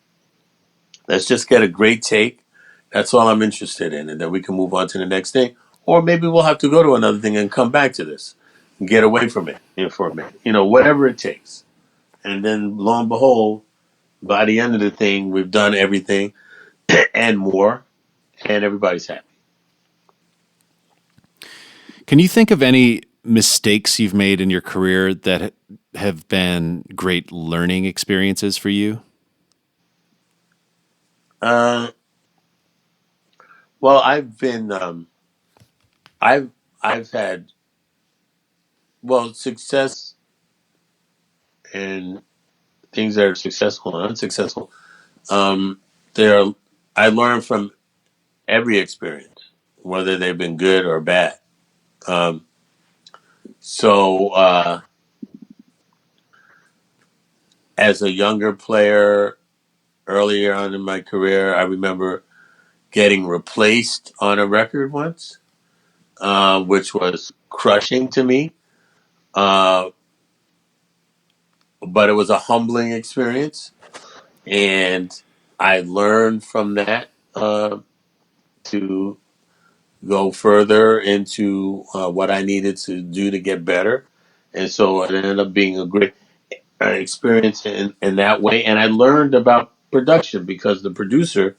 let's just get a great take. That's all I'm interested in. And then we can move on to the next thing. Or maybe we'll have to go to another thing and come back to this and get away from it for a minute. Whatever it takes. And then lo and behold, by the end of the thing, we've done everything and more, and everybody's happy. Can you think of any mistakes you've made in your career that have been great learning experiences for you? Uh, well, I've, I've had, success and things that are successful and unsuccessful. Um, there, I learned from every experience, whether they've been good or bad. Um, so, as a younger player, earlier on in my career, I remember getting replaced on a record once, which was crushing to me. Uh, but it was a humbling experience, and I learned from that to go further into what I needed to do to get better. And so it ended up being a great experience in that way. And I learned about production because the producer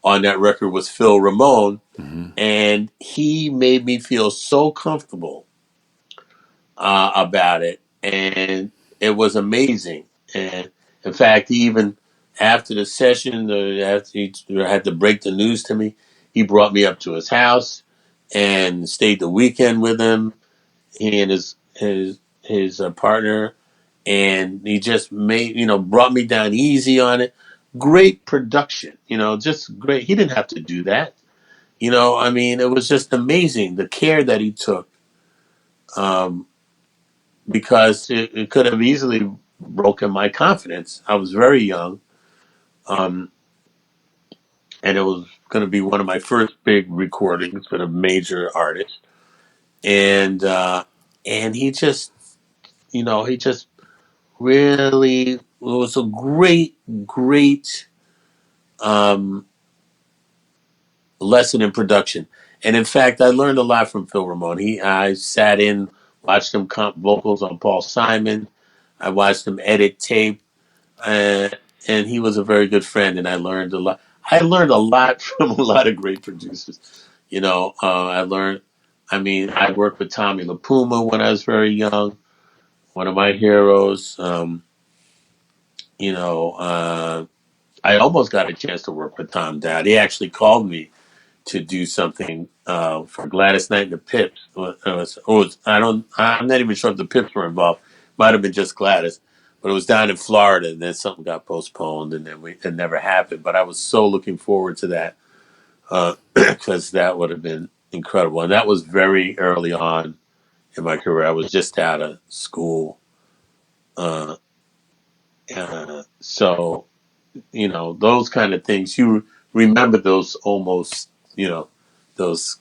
on that record was Phil Ramone, Hmm. and he made me feel so comfortable about it, and it was amazing. And in fact, he even after the session, after he had to break the news to me, he brought me up to his house and stayed the weekend with him. He and his partner, and he just made brought me down easy on it. Great production, just great. He didn't have to do that. I mean, it was just amazing the care that he took. Um, because it could have easily broken my confidence. I was very young, um, and it was going to be one of my first big recordings with a major artist, and he just really it was a great um, lesson in production. And in fact, I learned a lot from Phil Ramone. I sat in, watched him comp vocals on Paul Simon. I watched him edit tape. uh, and he was a very good friend, and I learned a lot. I learned a lot from a lot of great producers. I learned. I mean, I worked with Tommy LaPuma when I was very young, one of my heroes. You know, uh, I almost got a chance to work with Tom Dowd. He actually called me to do something for Gladys Knight and the Pips. I don't. I'm not even sure if the Pips were involved. Might have been just Gladys. but it was down in Florida, and then something got postponed, and then it never happened. But I was so looking forward to that because that would have been incredible, and that was very early on in my career. I was just out of school, uh, so those kind of things. You remember those almost, those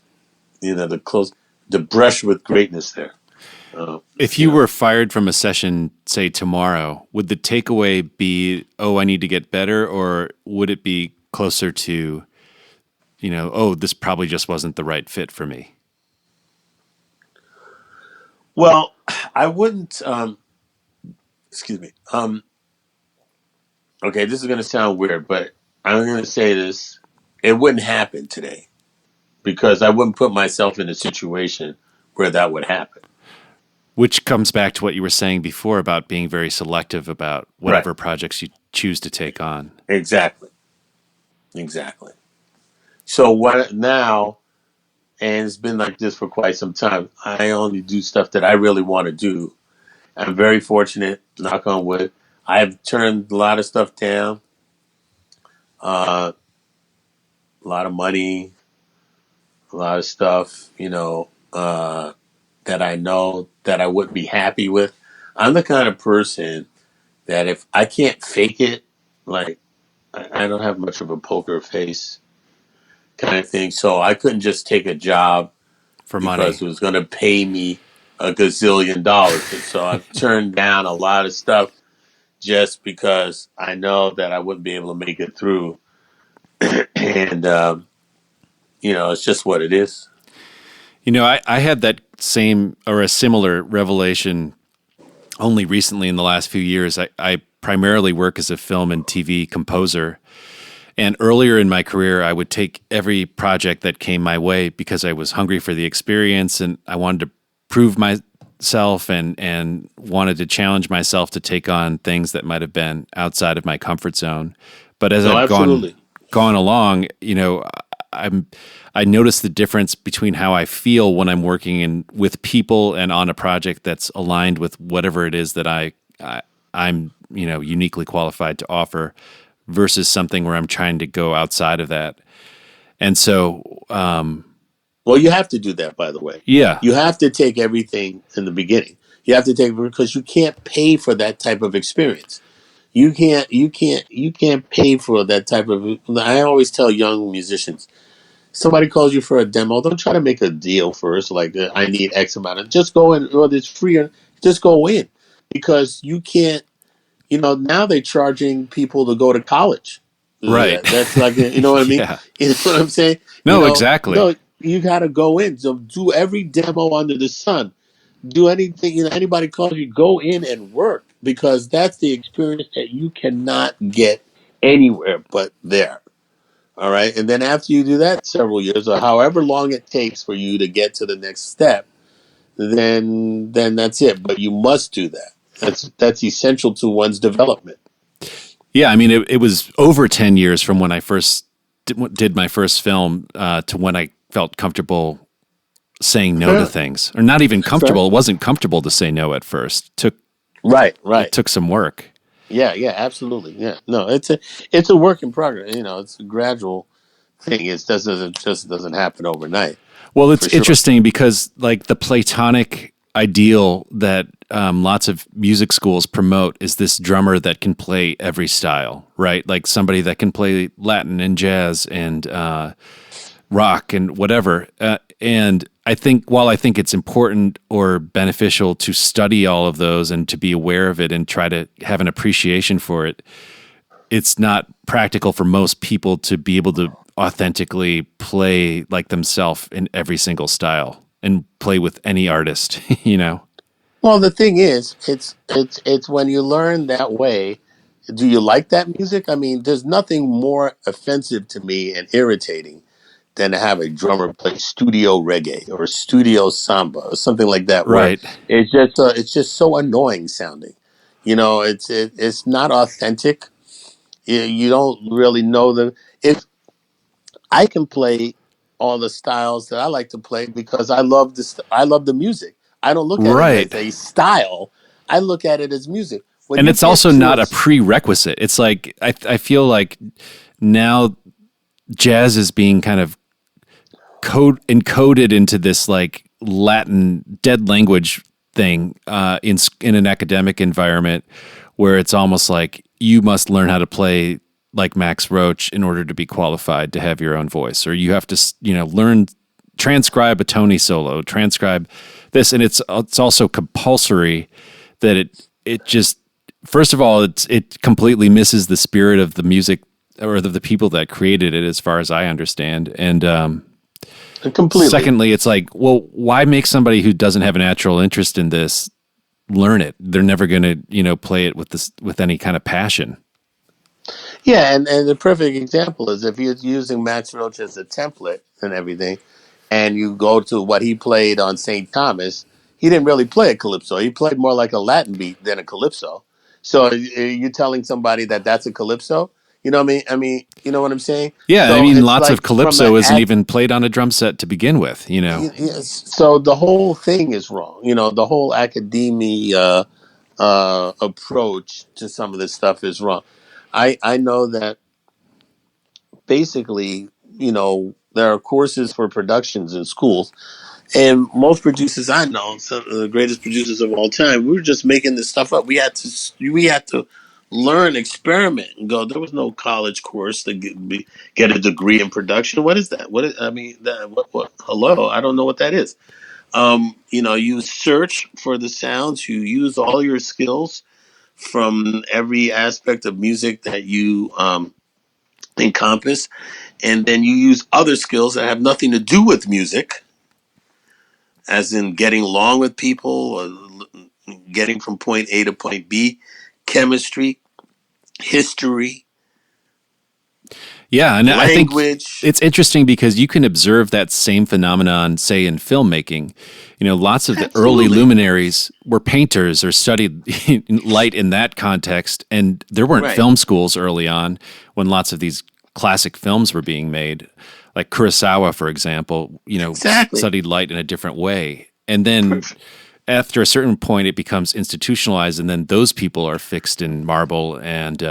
the close, the brush with greatness there. If You you know. were fired from a session, say tomorrow, would the takeaway be, oh, I need to get better? Or would it be closer to, oh, this probably just wasn't the right fit for me? Well, I wouldn't. Excuse me. Okay, this is going to sound weird, but I'm going to say this: it wouldn't happen today because I wouldn't put myself in a situation where that would happen. Which comes back to what you were saying before about being very selective about Right. whatever projects you choose to take on. Exactly. Exactly. So what now? And it's been like this for quite some time. I only do stuff that I really want to do. I'm very fortunate, knock on wood. I've turned a lot of stuff down, a lot of money, a lot of stuff, that I know that I wouldn't be happy with. I'm the kind of person that if I can't fake it, like I don't have much of a poker face kind of thing. So I couldn't just take a job For because money. it was going to pay me a gazillion dollars. And so I've turned down a lot of stuff just because I know that I wouldn't be able to make it through. And, it's just what it is. I had that same or a similar revelation only recently in the last few years. I primarily work as a film and TV composer. And earlier in my career, I would take every project that came my way because I was hungry for the experience and I wanted to prove myself and wanted to challenge myself to take on things that might have been outside of my comfort zone. But as No, I've absolutely. gone along, I notice the difference between how I feel when I'm working with people and on a project that's aligned with whatever it is that I'm uniquely qualified to offer versus something where I'm trying to go outside of that. And so, Well, you have to do that, by the way. yeah, You have to take everything in the beginning. You have to take because you can't pay for that type of experience. You can't pay for that type of. I always tell young musicians, somebody calls you for a demo, don't try to make a deal first. Like I need X amount of. Just go in, or it's free. Or just go in because you can't. Now they're charging people to go to college. right. That's like, you know what I mean? Yeah. You know what I'm saying? No, exactly. No, you got to go in. So do every demo under the sun. Do anything, anybody calls you, go in and work because that's the experience that you cannot get anywhere but there. All right. And then after you do that several years or however long it takes for you to get to the next step, then that's it. But you must do that. That's essential to one's development. Yeah, I mean, it was over 10 years from when I first did my first film to when I felt comfortable saying no to Yeah, things, or not even that's right. comfortable. It wasn't comfortable to say no at first. Right, It right. took some work. Yeah, yeah, absolutely. Yeah. No, it's a work in progress. It's a gradual thing. It just doesn't happen overnight, Well, it's for sure. interesting because like the Platonic ideal that lots of music schools promote is this drummer that can play every style, right? Like somebody that can play Latin and jazz and rock and whatever. And I think while I think it's important or beneficial to study all of those and to be aware of it and try to have an appreciation for it, it's not practical for most people to be able to authentically play like themselves in every single style and play with any artist, you know? Well, the thing is, it's when you learn that way. Do you like that music? I mean, there's nothing more offensive to me and irritating than to have a drummer play studio reggae or studio samba or something like that, where Right. it's just so annoying sounding. It's not authentic. You don't really know them. If I can play all the styles that I like to play because I love the music. I don't look at it Right. as a style. I look at it as music. when And you it's get also to not a us, prerequisite. It's like I feel like now jazz is being kind of encoded into this like Latin dead language thing in an academic environment where it's almost like you must learn how to play like Max Roach in order to be qualified to have your own voice, or you have to learn transcribe a Tony solo, transcribe this, and it's also compulsory that it just first of all it completely misses the spirit of the music or the people that created it, as far as I understand, and completely. secondly, it's like, well, why make somebody who doesn't have a natural interest in this learn it? They're never going to, play it with any kind of passion. Yeah, and the perfect example is if you're using Max Roach as a template and everything, and you go to what he played on St. Thomas, he didn't really play a calypso. He played more like a Latin beat than a calypso. So you're telling somebody that that's a calypso? You know what I mean? You know what I'm saying? Yeah, I So mean, it's lots of like from an calypso isn't even played on a drum set to begin with. yes. So the whole thing is wrong. The whole academia approach to some of this stuff is wrong. I know that basically, there are courses for productions in schools, and most producers I know, some of the greatest producers of all time, we were just making this stuff up. We had to learn, experiment, and go. There was no college course to get a degree in production. What is that? What is, I mean, that what? Hello, I don't know what that is. You search for the sounds. You use all your skills from every aspect of music that you encompass, and then you use other skills that have nothing to do with music, as in getting along with people, or getting from point A to point B, chemistry, history, Yeah, and I think language. it's interesting because you can observe that same phenomenon, say, in filmmaking. Lots of the early Absolutely. luminaries were painters or studied light in that context, and there weren't Right. film schools early on when lots of these classic films were being made. Like Kurosawa, for example, Exactly. studied light in a different way. And then Perfect. after a certain point, it becomes institutionalized, and then those people are fixed in marble, and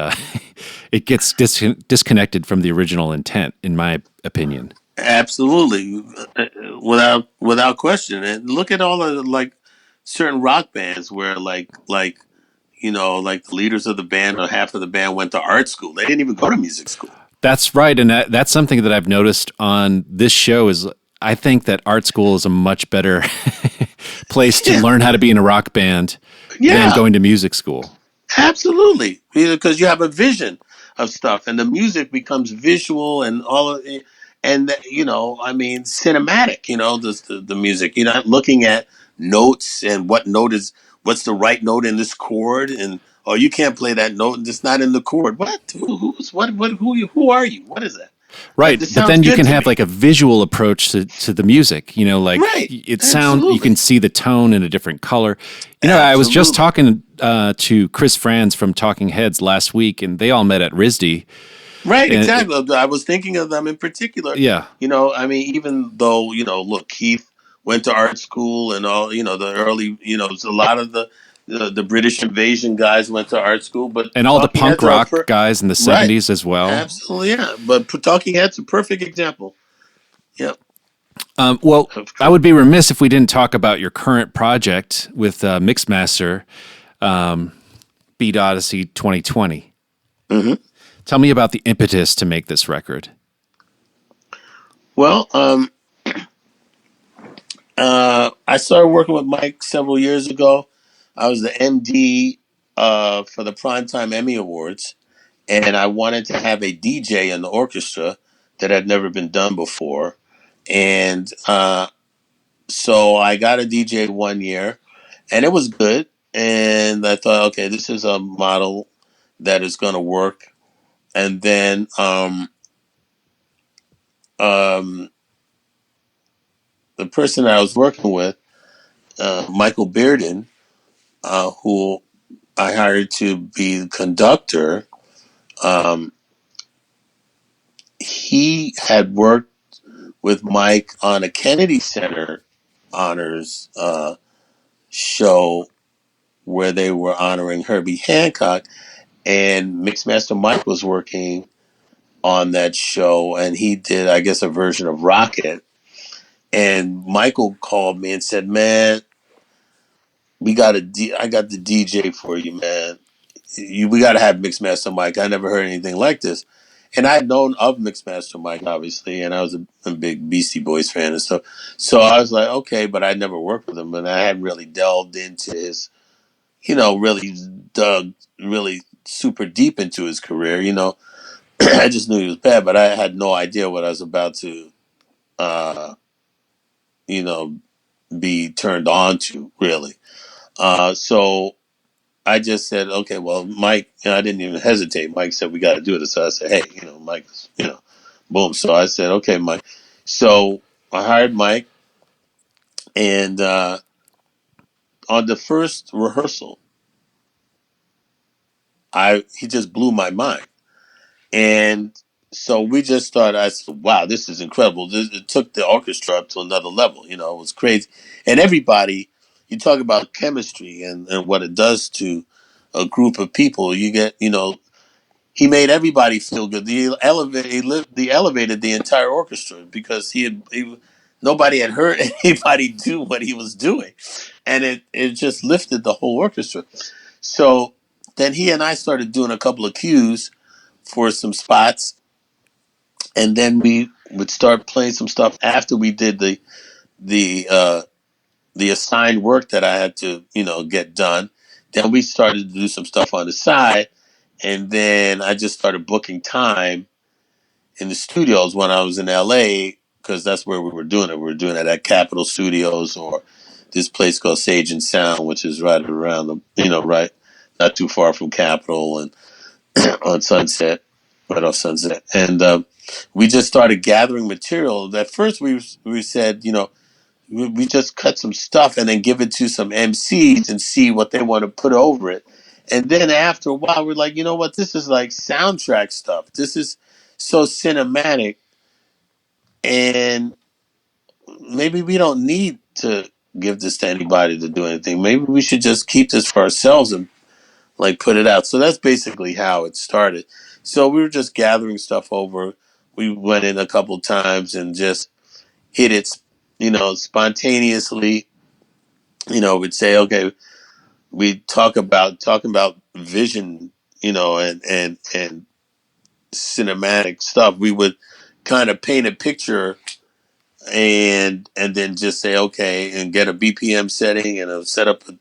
it gets disconnected from the original intent, in my opinion. Absolutely. Without question. And look at all of like certain rock bands where like the leaders of the band or half of the band went to art school. They didn't even go to music school. That's right, and that's something that I've noticed on this show. Is I think that art school is a much better place to Yeah. learn how to be in a rock band than Yeah. going to music school. Absolutely, because you have a vision of stuff, and the music becomes visual and all of it, and cinematic. The music. You're not looking at notes and what's the right note in this chord, and oh, you can't play that note, and it's not in the chord. What? Who's what? Who are you? What is that? Right, This but sounds then you good can to have me. like a visual approach to the music. Like Right. you can Absolutely. see the tone in a different color. I was just Absolutely. talking to Chris Franz from Talking Heads last week, and they all met at RISD. Right, And exactly. I was thinking of them in particular. yeah, Even though, look, Keith went to art school and all, the early, a lot of the British invasion guys went to art school, but and all the Talking punk Heads are rock guys in the right. '70s as well. Absolutely, yeah. But Talking Heads a perfect example. Yep. Well, Of I would be remiss if we didn't talk about your current project with Mixmaster, Beat Odyssey 2020. hmm Tell me about the impetus to make this record. Well, I started working with Mike several years ago. I was the MD for the Primetime Emmy Awards, and I wanted to have a DJ in the orchestra that had never been done before. And so I got a DJ 1 year, and it was good. And I thought, okay, this is a model that is going to work. And then um, the person I was working with, Michael Bearden, who I hired to be the conductor, um, he had worked with Mike on a Kennedy Center honors show where they were honoring Herbie Hancock, and Mixmaster Mike was working on that show, and he did, I guess, a version of Rocket. And Michael called me and said, "Man, I got the DJ for you, man. We got to have Mixmaster Mike. I never heard anything like this." And I had known of Mixmaster Mike, obviously, and I was a big Beastie Boys fan and stuff. So I was like, okay, but I never worked with him, and I hadn't really delved into his, really dug really super deep into his career. I just knew he was bad, but I had no idea what I was about to, uh, you know, be turned on to, really. So I just said, okay, well, Mike, I didn't even hesitate. Mike said, we got to do it. So I said, hey, Mike, boom. So I said, okay, Mike. So I hired Mike, and on the first rehearsal, he just blew my mind. And so we just started. I said, wow, this is incredible. It took the orchestra up to another level. It was crazy. And everybody, you talk about chemistry and what it does to a group of people. You get, he made everybody feel good. He elevated the entire orchestra because nobody had heard anybody do what he was doing. And it just lifted the whole orchestra. So then he and I started doing a couple of cues for some spots, and then we would start playing some stuff after we did the the assigned work that I had to get done. Then we started to do some stuff on the side, and then I just started booking time in the studios when I was in LA, because that's where we were doing it. We were doing it at Capitol Studios or this place called Sage and Sound, which is right around right not too far from Capitol and on Sunset, right off Sunset. And we just started gathering material. At first, we said, we just cut some stuff and then give it to some MCs and see what they want to put over it. And then after a while, we're like, you know what? This is like soundtrack stuff. This is so cinematic, and maybe we don't need to give this to anybody to do anything. Maybe we should just keep this for ourselves and like put it out. So that's basically how it started. So we were just gathering stuff over. We went in a couple times and just hit it, spontaneously. We'd say, okay, we talking about vision, and cinematic stuff. We would kind of paint a picture and then just say, okay, and get a BPM setting and set up a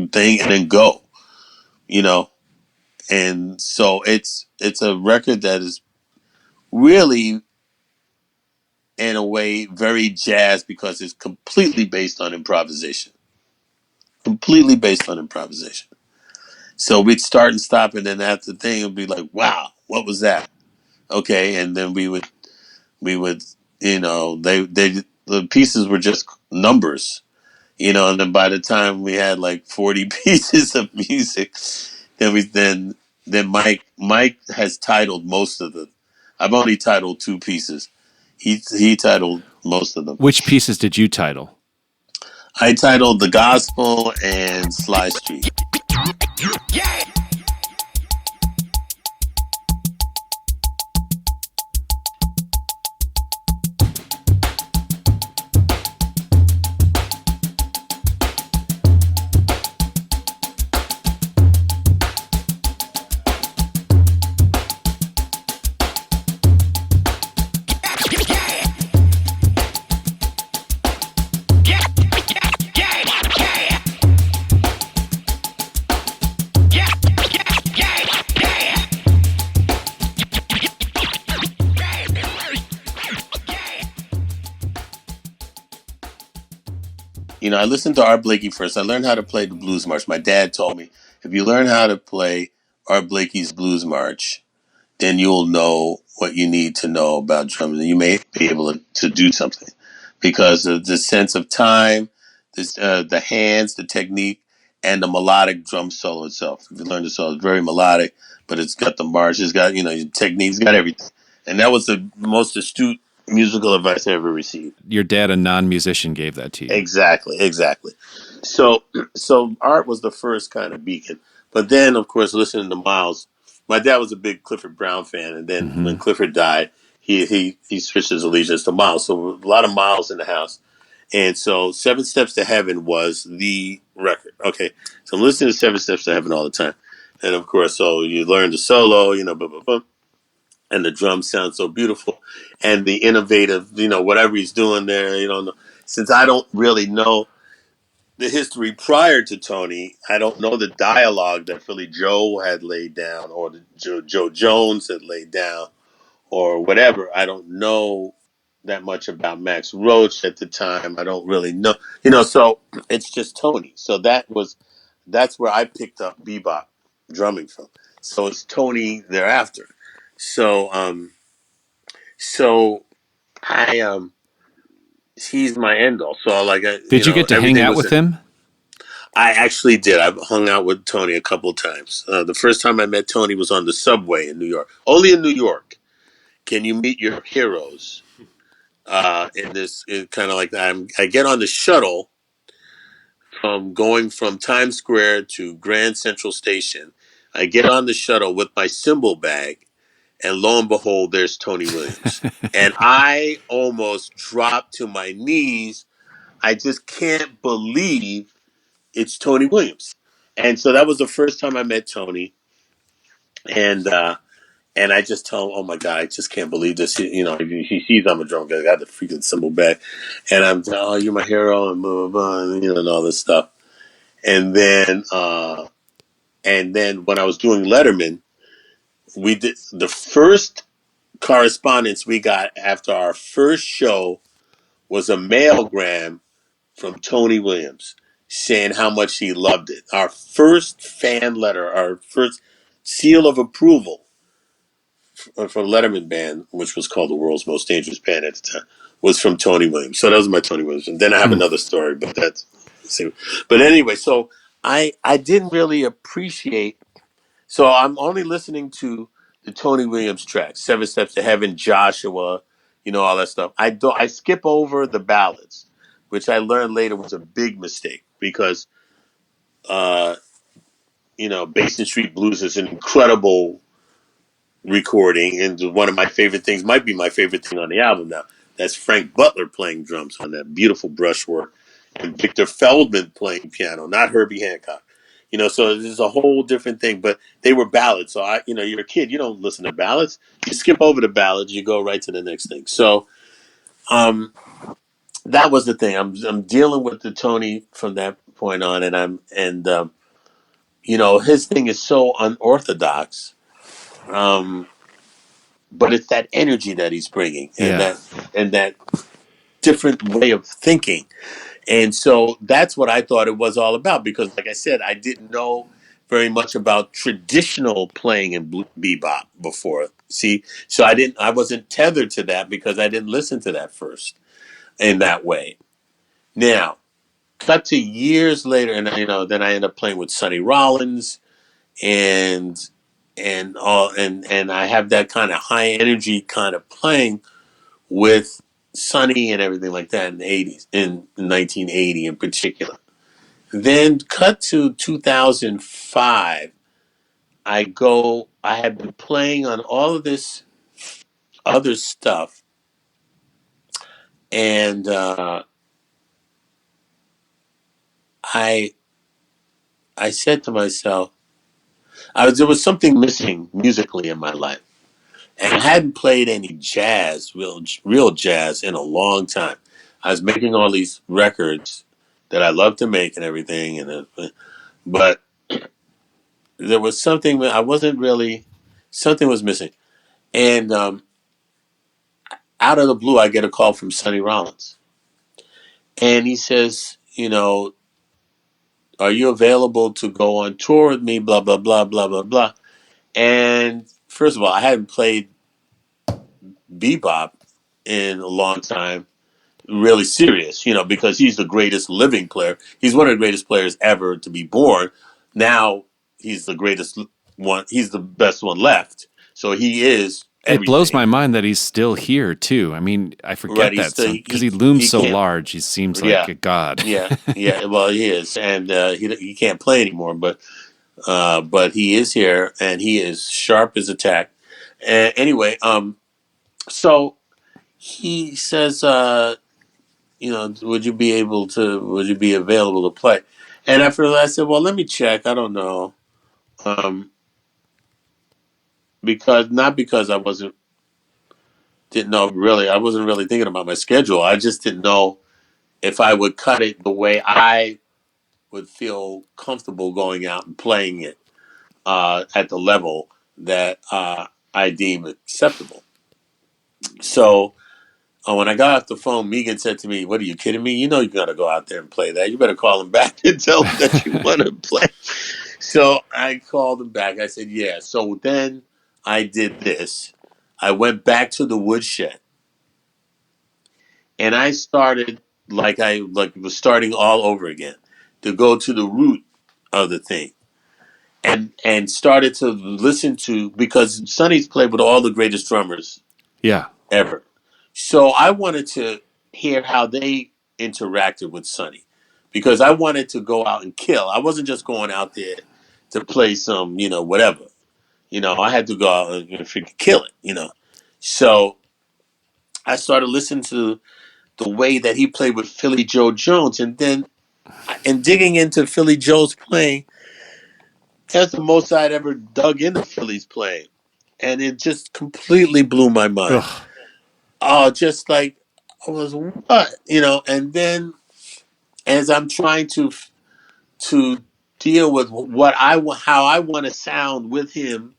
thing and then go, you know. And so it's a record that is really, in a way, very jazz because it's completely based on improvisation. Completely based on improvisation. So we'd start and stop, and then after the thing, it'd be like, wow, what was that? Okay, and then we would, the pieces were just numbers, and then by the time we had like 40 pieces of music, then Mike has titled most of them. I've only titled two pieces. He titled most of them. Which pieces did you title? I titled The Gospel and Sly Street. I listened to Art Blakey first. I learned how to play the Blues March. My dad told me, if you learn how to play Art Blakey's Blues March, then you'll know what you need to know about drumming. You may be able to do something because of the sense of time, the hands, the technique, and the melodic drum solo itself. If you learn the solo, it's very melodic, but it's got the march, it's got, your technique, it's got everything. And that was the most astute musical advice I ever received. Your dad, a non-musician, gave that to you. Exactly. So so Art was the first kind of beacon. But then, of course, listening to Miles, my dad was a big Clifford Brown fan, and then when Hmm. Clifford died, he switched his allegiance to Miles. So a lot of Miles in the house. And so Seven Steps to Heaven was the record. Okay. So I'm listening to Seven Steps to Heaven all the time. And of course, so you learn the solo, blah, blah, blah, and the drums sound so beautiful. And the innovative, whatever he's doing there, since I don't really know the history prior to Tony, I don't know the dialogue that Philly Joe had laid down or the Joe Jones had laid down or whatever. I don't know that much about Max Roach at the time. I don't really know, so it's just Tony. So that's where I picked up bebop drumming from. So it's Tony thereafter. So so I he's my end all. So like Did you get to hang everything out was. with him? I actually did. I've hung out with Tony a couple of times. The first time I met Tony was on the subway in New York. Only in New York can you meet your heroes. In this, kind of like I get on the shuttle from going from Times Square to Grand Central Station. I get on the shuttle with my cymbal bag, and lo and behold, there's Tony Williams. And I almost dropped to my knees. I just can't believe it's Tony Williams. And so that was the first time I met Tony. And and I just tell him, oh my God, I just can't believe this. He sees I'm a drunk guy. I got the freaking cymbal back. And I'm, oh, you're my hero, and blah, blah, blah, and all this stuff. And then when I was doing Letterman, we did the first correspondence we got after our first show was a mailgram from Tony Williams saying how much he loved it. Our first fan letter, our first seal of approval from Letterman Band, which was called the world's most dangerous band at the time, was from Tony Williams. So that was my Tony Williams. And then I have another story, but that's. But anyway, so I didn't really appreciate. So I'm only listening to the Tony Williams tracks, Seven Steps to Heaven, Joshua, all that stuff. I skip over the ballads, which I learned later was a big mistake because uh, Basin Street Blues is an incredible recording, and one of my favorite things, might be my favorite thing on the album now. That's Frank Butler playing drums on that beautiful brushwork, and Victor Feldman playing piano, not Herbie Hancock. So this is a whole different thing, but they were ballads. So you're a kid, you don't listen to ballads. You skip over the ballads, you go right to the next thing. So, that was the thing. I'm dealing with the Tony from that point on, his thing is so unorthodox. But it's that energy that he's bringing, and Yeah. that different way of thinking. And so that's what I thought it was all about, because like I said, I didn't know very much about traditional playing in bebop before. See, so I wasn't tethered to that because I didn't listen to that first in that way. Now, cut to years later, and then I end up playing with Sonny Rollins, and and I have that kind of high energy kind of playing with Sonny and everything like that in the 80s, in 1980 in particular. Then cut to 2005, I had been playing on all of this other stuff, and I I said to myself, there was something missing musically in my life. And I hadn't played any jazz, real jazz, in a long time. I was making all these records that I love to make and everything, but there was something that I wasn't really. Something was missing, and out of the blue, I get a call from Sonny Rollins, and he says, "Are you available to go on tour with me?" Blah blah blah blah blah blah. And first of all, I hadn't played bebop in a long time, really serious, because he's the greatest living player. He's one of the greatest players ever to be born. Now he's the greatest one. He's the best one left. So he is It blows my everything. mind that he's still here too. I mean, I Right? forget He's that still some because he looms he so can't. large. He seems like Yeah, a god. yeah. Well, he is, and he can't play anymore. But he is here, and he is sharp as a tack. Anyway, so he says, would you be available to play? And after that, I said, well, let me check. I don't know, um, because not because I wasn't didn't know really. I wasn't really thinking about my schedule. I just didn't know if I would cut it the way I would feel comfortable going out and playing it at the level that I deem acceptable. So when I got off the phone, Megan said to me, "What, are you kidding me? You know you got to go out there and play that. You better call him back and tell him that you want to play." So I called him back. I said, "Yeah." So then I did this. I went back to the woodshed and I started like was starting all over again to go to the root of the thing and started to listen to, because Sonny's played with all the greatest drummers Yeah. ever. So I wanted to hear how they interacted with Sonny, because I wanted to go out and kill. I wasn't just going out there to play some, whatever. I had to go out and freaking kill it. So I started listening to the way that he played with Philly Joe Jones, and digging into Philly Joe's playing. That's the most I'd ever dug into Philly's playing, and it just completely blew my mind. Ugh. Oh, just like I was what, and then as I'm trying to deal with how I want to sound with him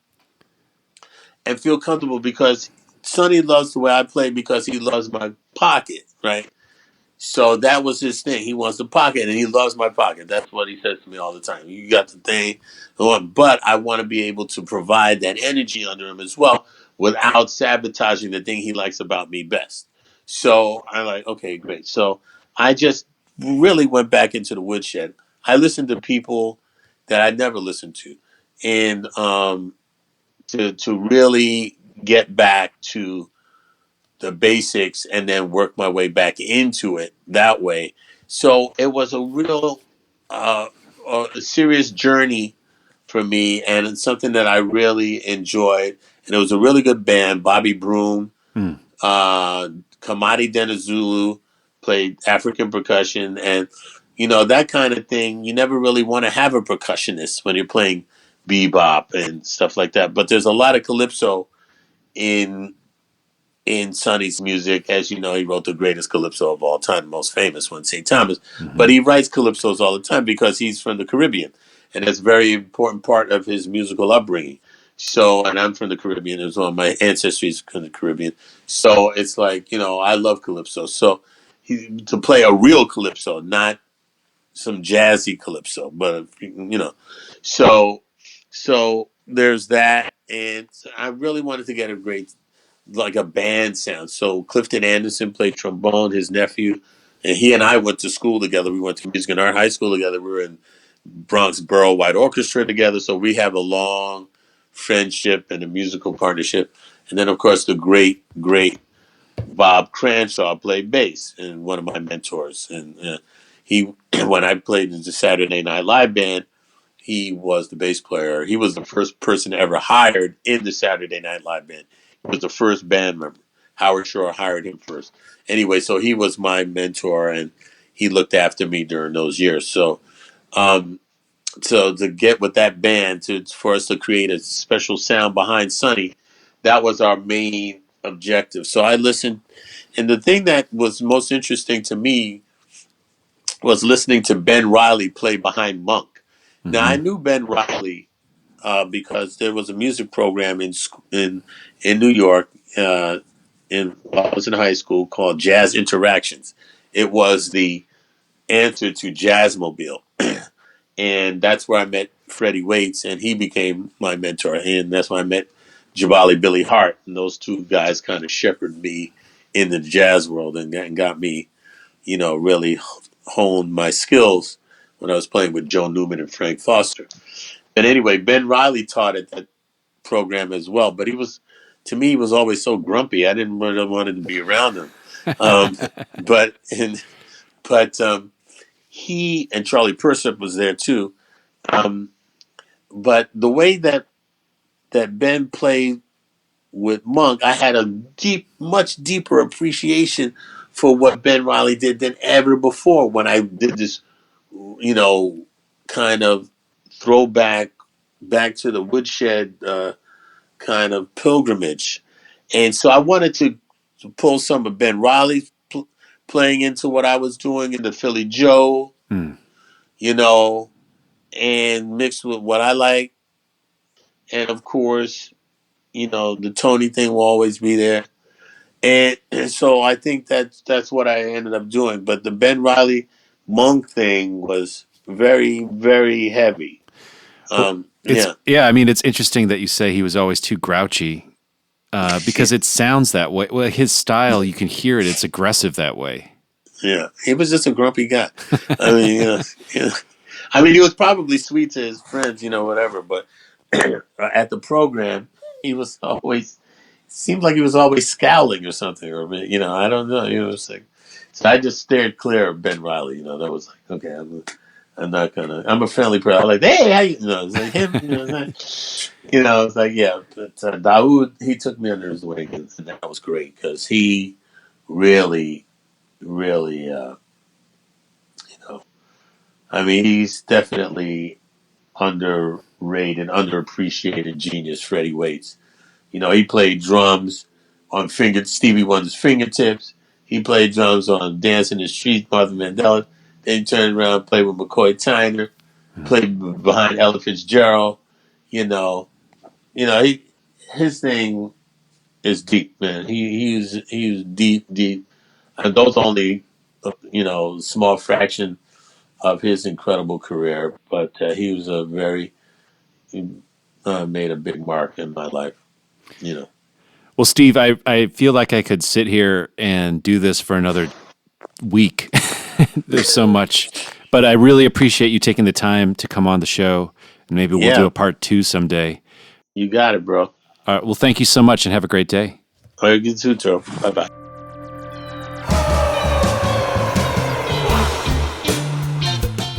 and feel comfortable, because Sonny loves the way I play because he loves my pocket, right? So that was his thing. He wants the pocket, and he loves my pocket. That's what he says to me all the time. You got the thing, but I want to be able to provide that energy under him as well, without sabotaging the thing he likes about me best. So I'm like, okay, great. So I just really went back into the woodshed. I listened to people that I never listened to, and to really get back to the basics and then work my way back into it that way. So it was a real, a serious journey for me, and it's something that I really enjoyed. And it was a really good band. Bobby Broom, Hmm. Kamadi Denizulu played African percussion, and that kind of thing. You never really want to have a percussionist when you're playing bebop and stuff like that. But there's a lot of calypso in Sonny's music. As you know, he wrote the greatest calypso of all time, the most famous one, St. Thomas. Hmm. But he writes calypsos all the time because he's from the Caribbean, and that's a very important part of his musical upbringing. So, and I'm from the Caribbean as well. My ancestry is from the Caribbean. So it's like, I love calypso. So to play a real calypso, not some jazzy calypso, but so there's that, and I really wanted to get a great, like a band sound. So Clifton Anderson played trombone, his nephew, and he and I went to school together. We went to music and art high school together. We were in Bronx Borough White Orchestra together, so we have a long friendship and a musical partnership. And then, of course, the great Bob Cranshaw played bass, and one of my mentors. And he, when I played in the Saturday Night Live band, he was the bass player. He was the first person ever hired in the Saturday Night Live band. He was the first band member. Howard Shore hired him first. Anyway, so he was my mentor, and he looked after me during those years. Um, so to get with that band, for us to create a special sound behind Sonny, that was our main objective. So I listened, and the thing that was most interesting to me was listening to Ben Riley play behind Monk. Now I Hmm. knew Ben Riley because there was a music program in New York, while I was in high school, called Jazz Interactions. It was the answer to Jazzmobile, and that's where I met Freddie Waits, and he became my mentor, and that's where I met Jabali Billy Hart, and those two guys kind of shepherded me in the jazz world, and got me, really honed my skills when I was playing with Joe Newman and Frank Foster. But anyway, Ben Riley taught at that program as well. But he was to me, he was always so grumpy. I didn't really want to be around him. Um, but and but he and Charlie Persip was there too. Um, but the way that Ben played with Monk, I had a much deeper appreciation for what Ben Riley did than ever before when I did this, kind of throwback back to the woodshed kind of pilgrimage. And so I wanted to pull some of Ben Riley playing into what I was doing in the Philly Joe, Hmm. you know, and mixed with what I like. And of course, the Tony thing will always be there. And so I think that's what I ended up doing. But the Ben Riley Monk thing was very, very heavy. Well, Yeah. I mean, it's interesting that you say he was always too grouchy, because it sounds that way. Well, his style, you can hear it; it's aggressive that way. Yeah, he was just a grumpy guy. I mean, I mean, he was probably sweet to his friends, whatever. But at the program, he was always seemed like he was always scowling or something, or I don't know. It's like, so I just stared clear of Ben Riley. That was like, okay, I'm not gonna. I'm a friendly person. I'm like, hey, how you? It's like him. It's like, yeah. But Daoud, he took me under his wing, and that was great because he really, really. I mean, he's definitely underrated, underappreciated genius, Freddie Waits. He played drums on Stevie Wonder's Fingertips. He played drums on Dance in the Street, Martha Mandela. Then he turned around and played with McCoy Tyner. Played behind Ella Fitzgerald. You know, his thing is deep, man. He was deep, deep, and those only small fraction of his incredible career, but he was made a big mark in my life. Well, Steve, I feel like I could sit here and do this for another week. There's so much, but I really appreciate you taking the time to come on the show, and maybe we'll do a part 2 someday. You got it, bro. All right. Well, thank you so much, and have a great day. All right, you too, Joe. Bye bye.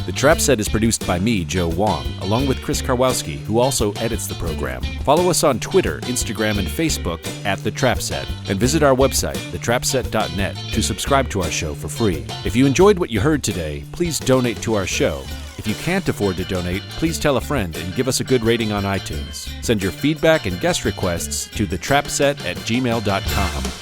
The Trap Set is produced by me, Joe Wong, along with Chris Karwowski, who also edits the program. Follow us on Twitter, Instagram, and Facebook at The Trap Set, and visit our website, thetrapset.net, to subscribe to our show for free. If you enjoyed what you heard today, please donate to our show. If you can't afford to donate, please tell a friend and give us a good rating on iTunes. Send your feedback and guest requests to thetrapset@gmail.com.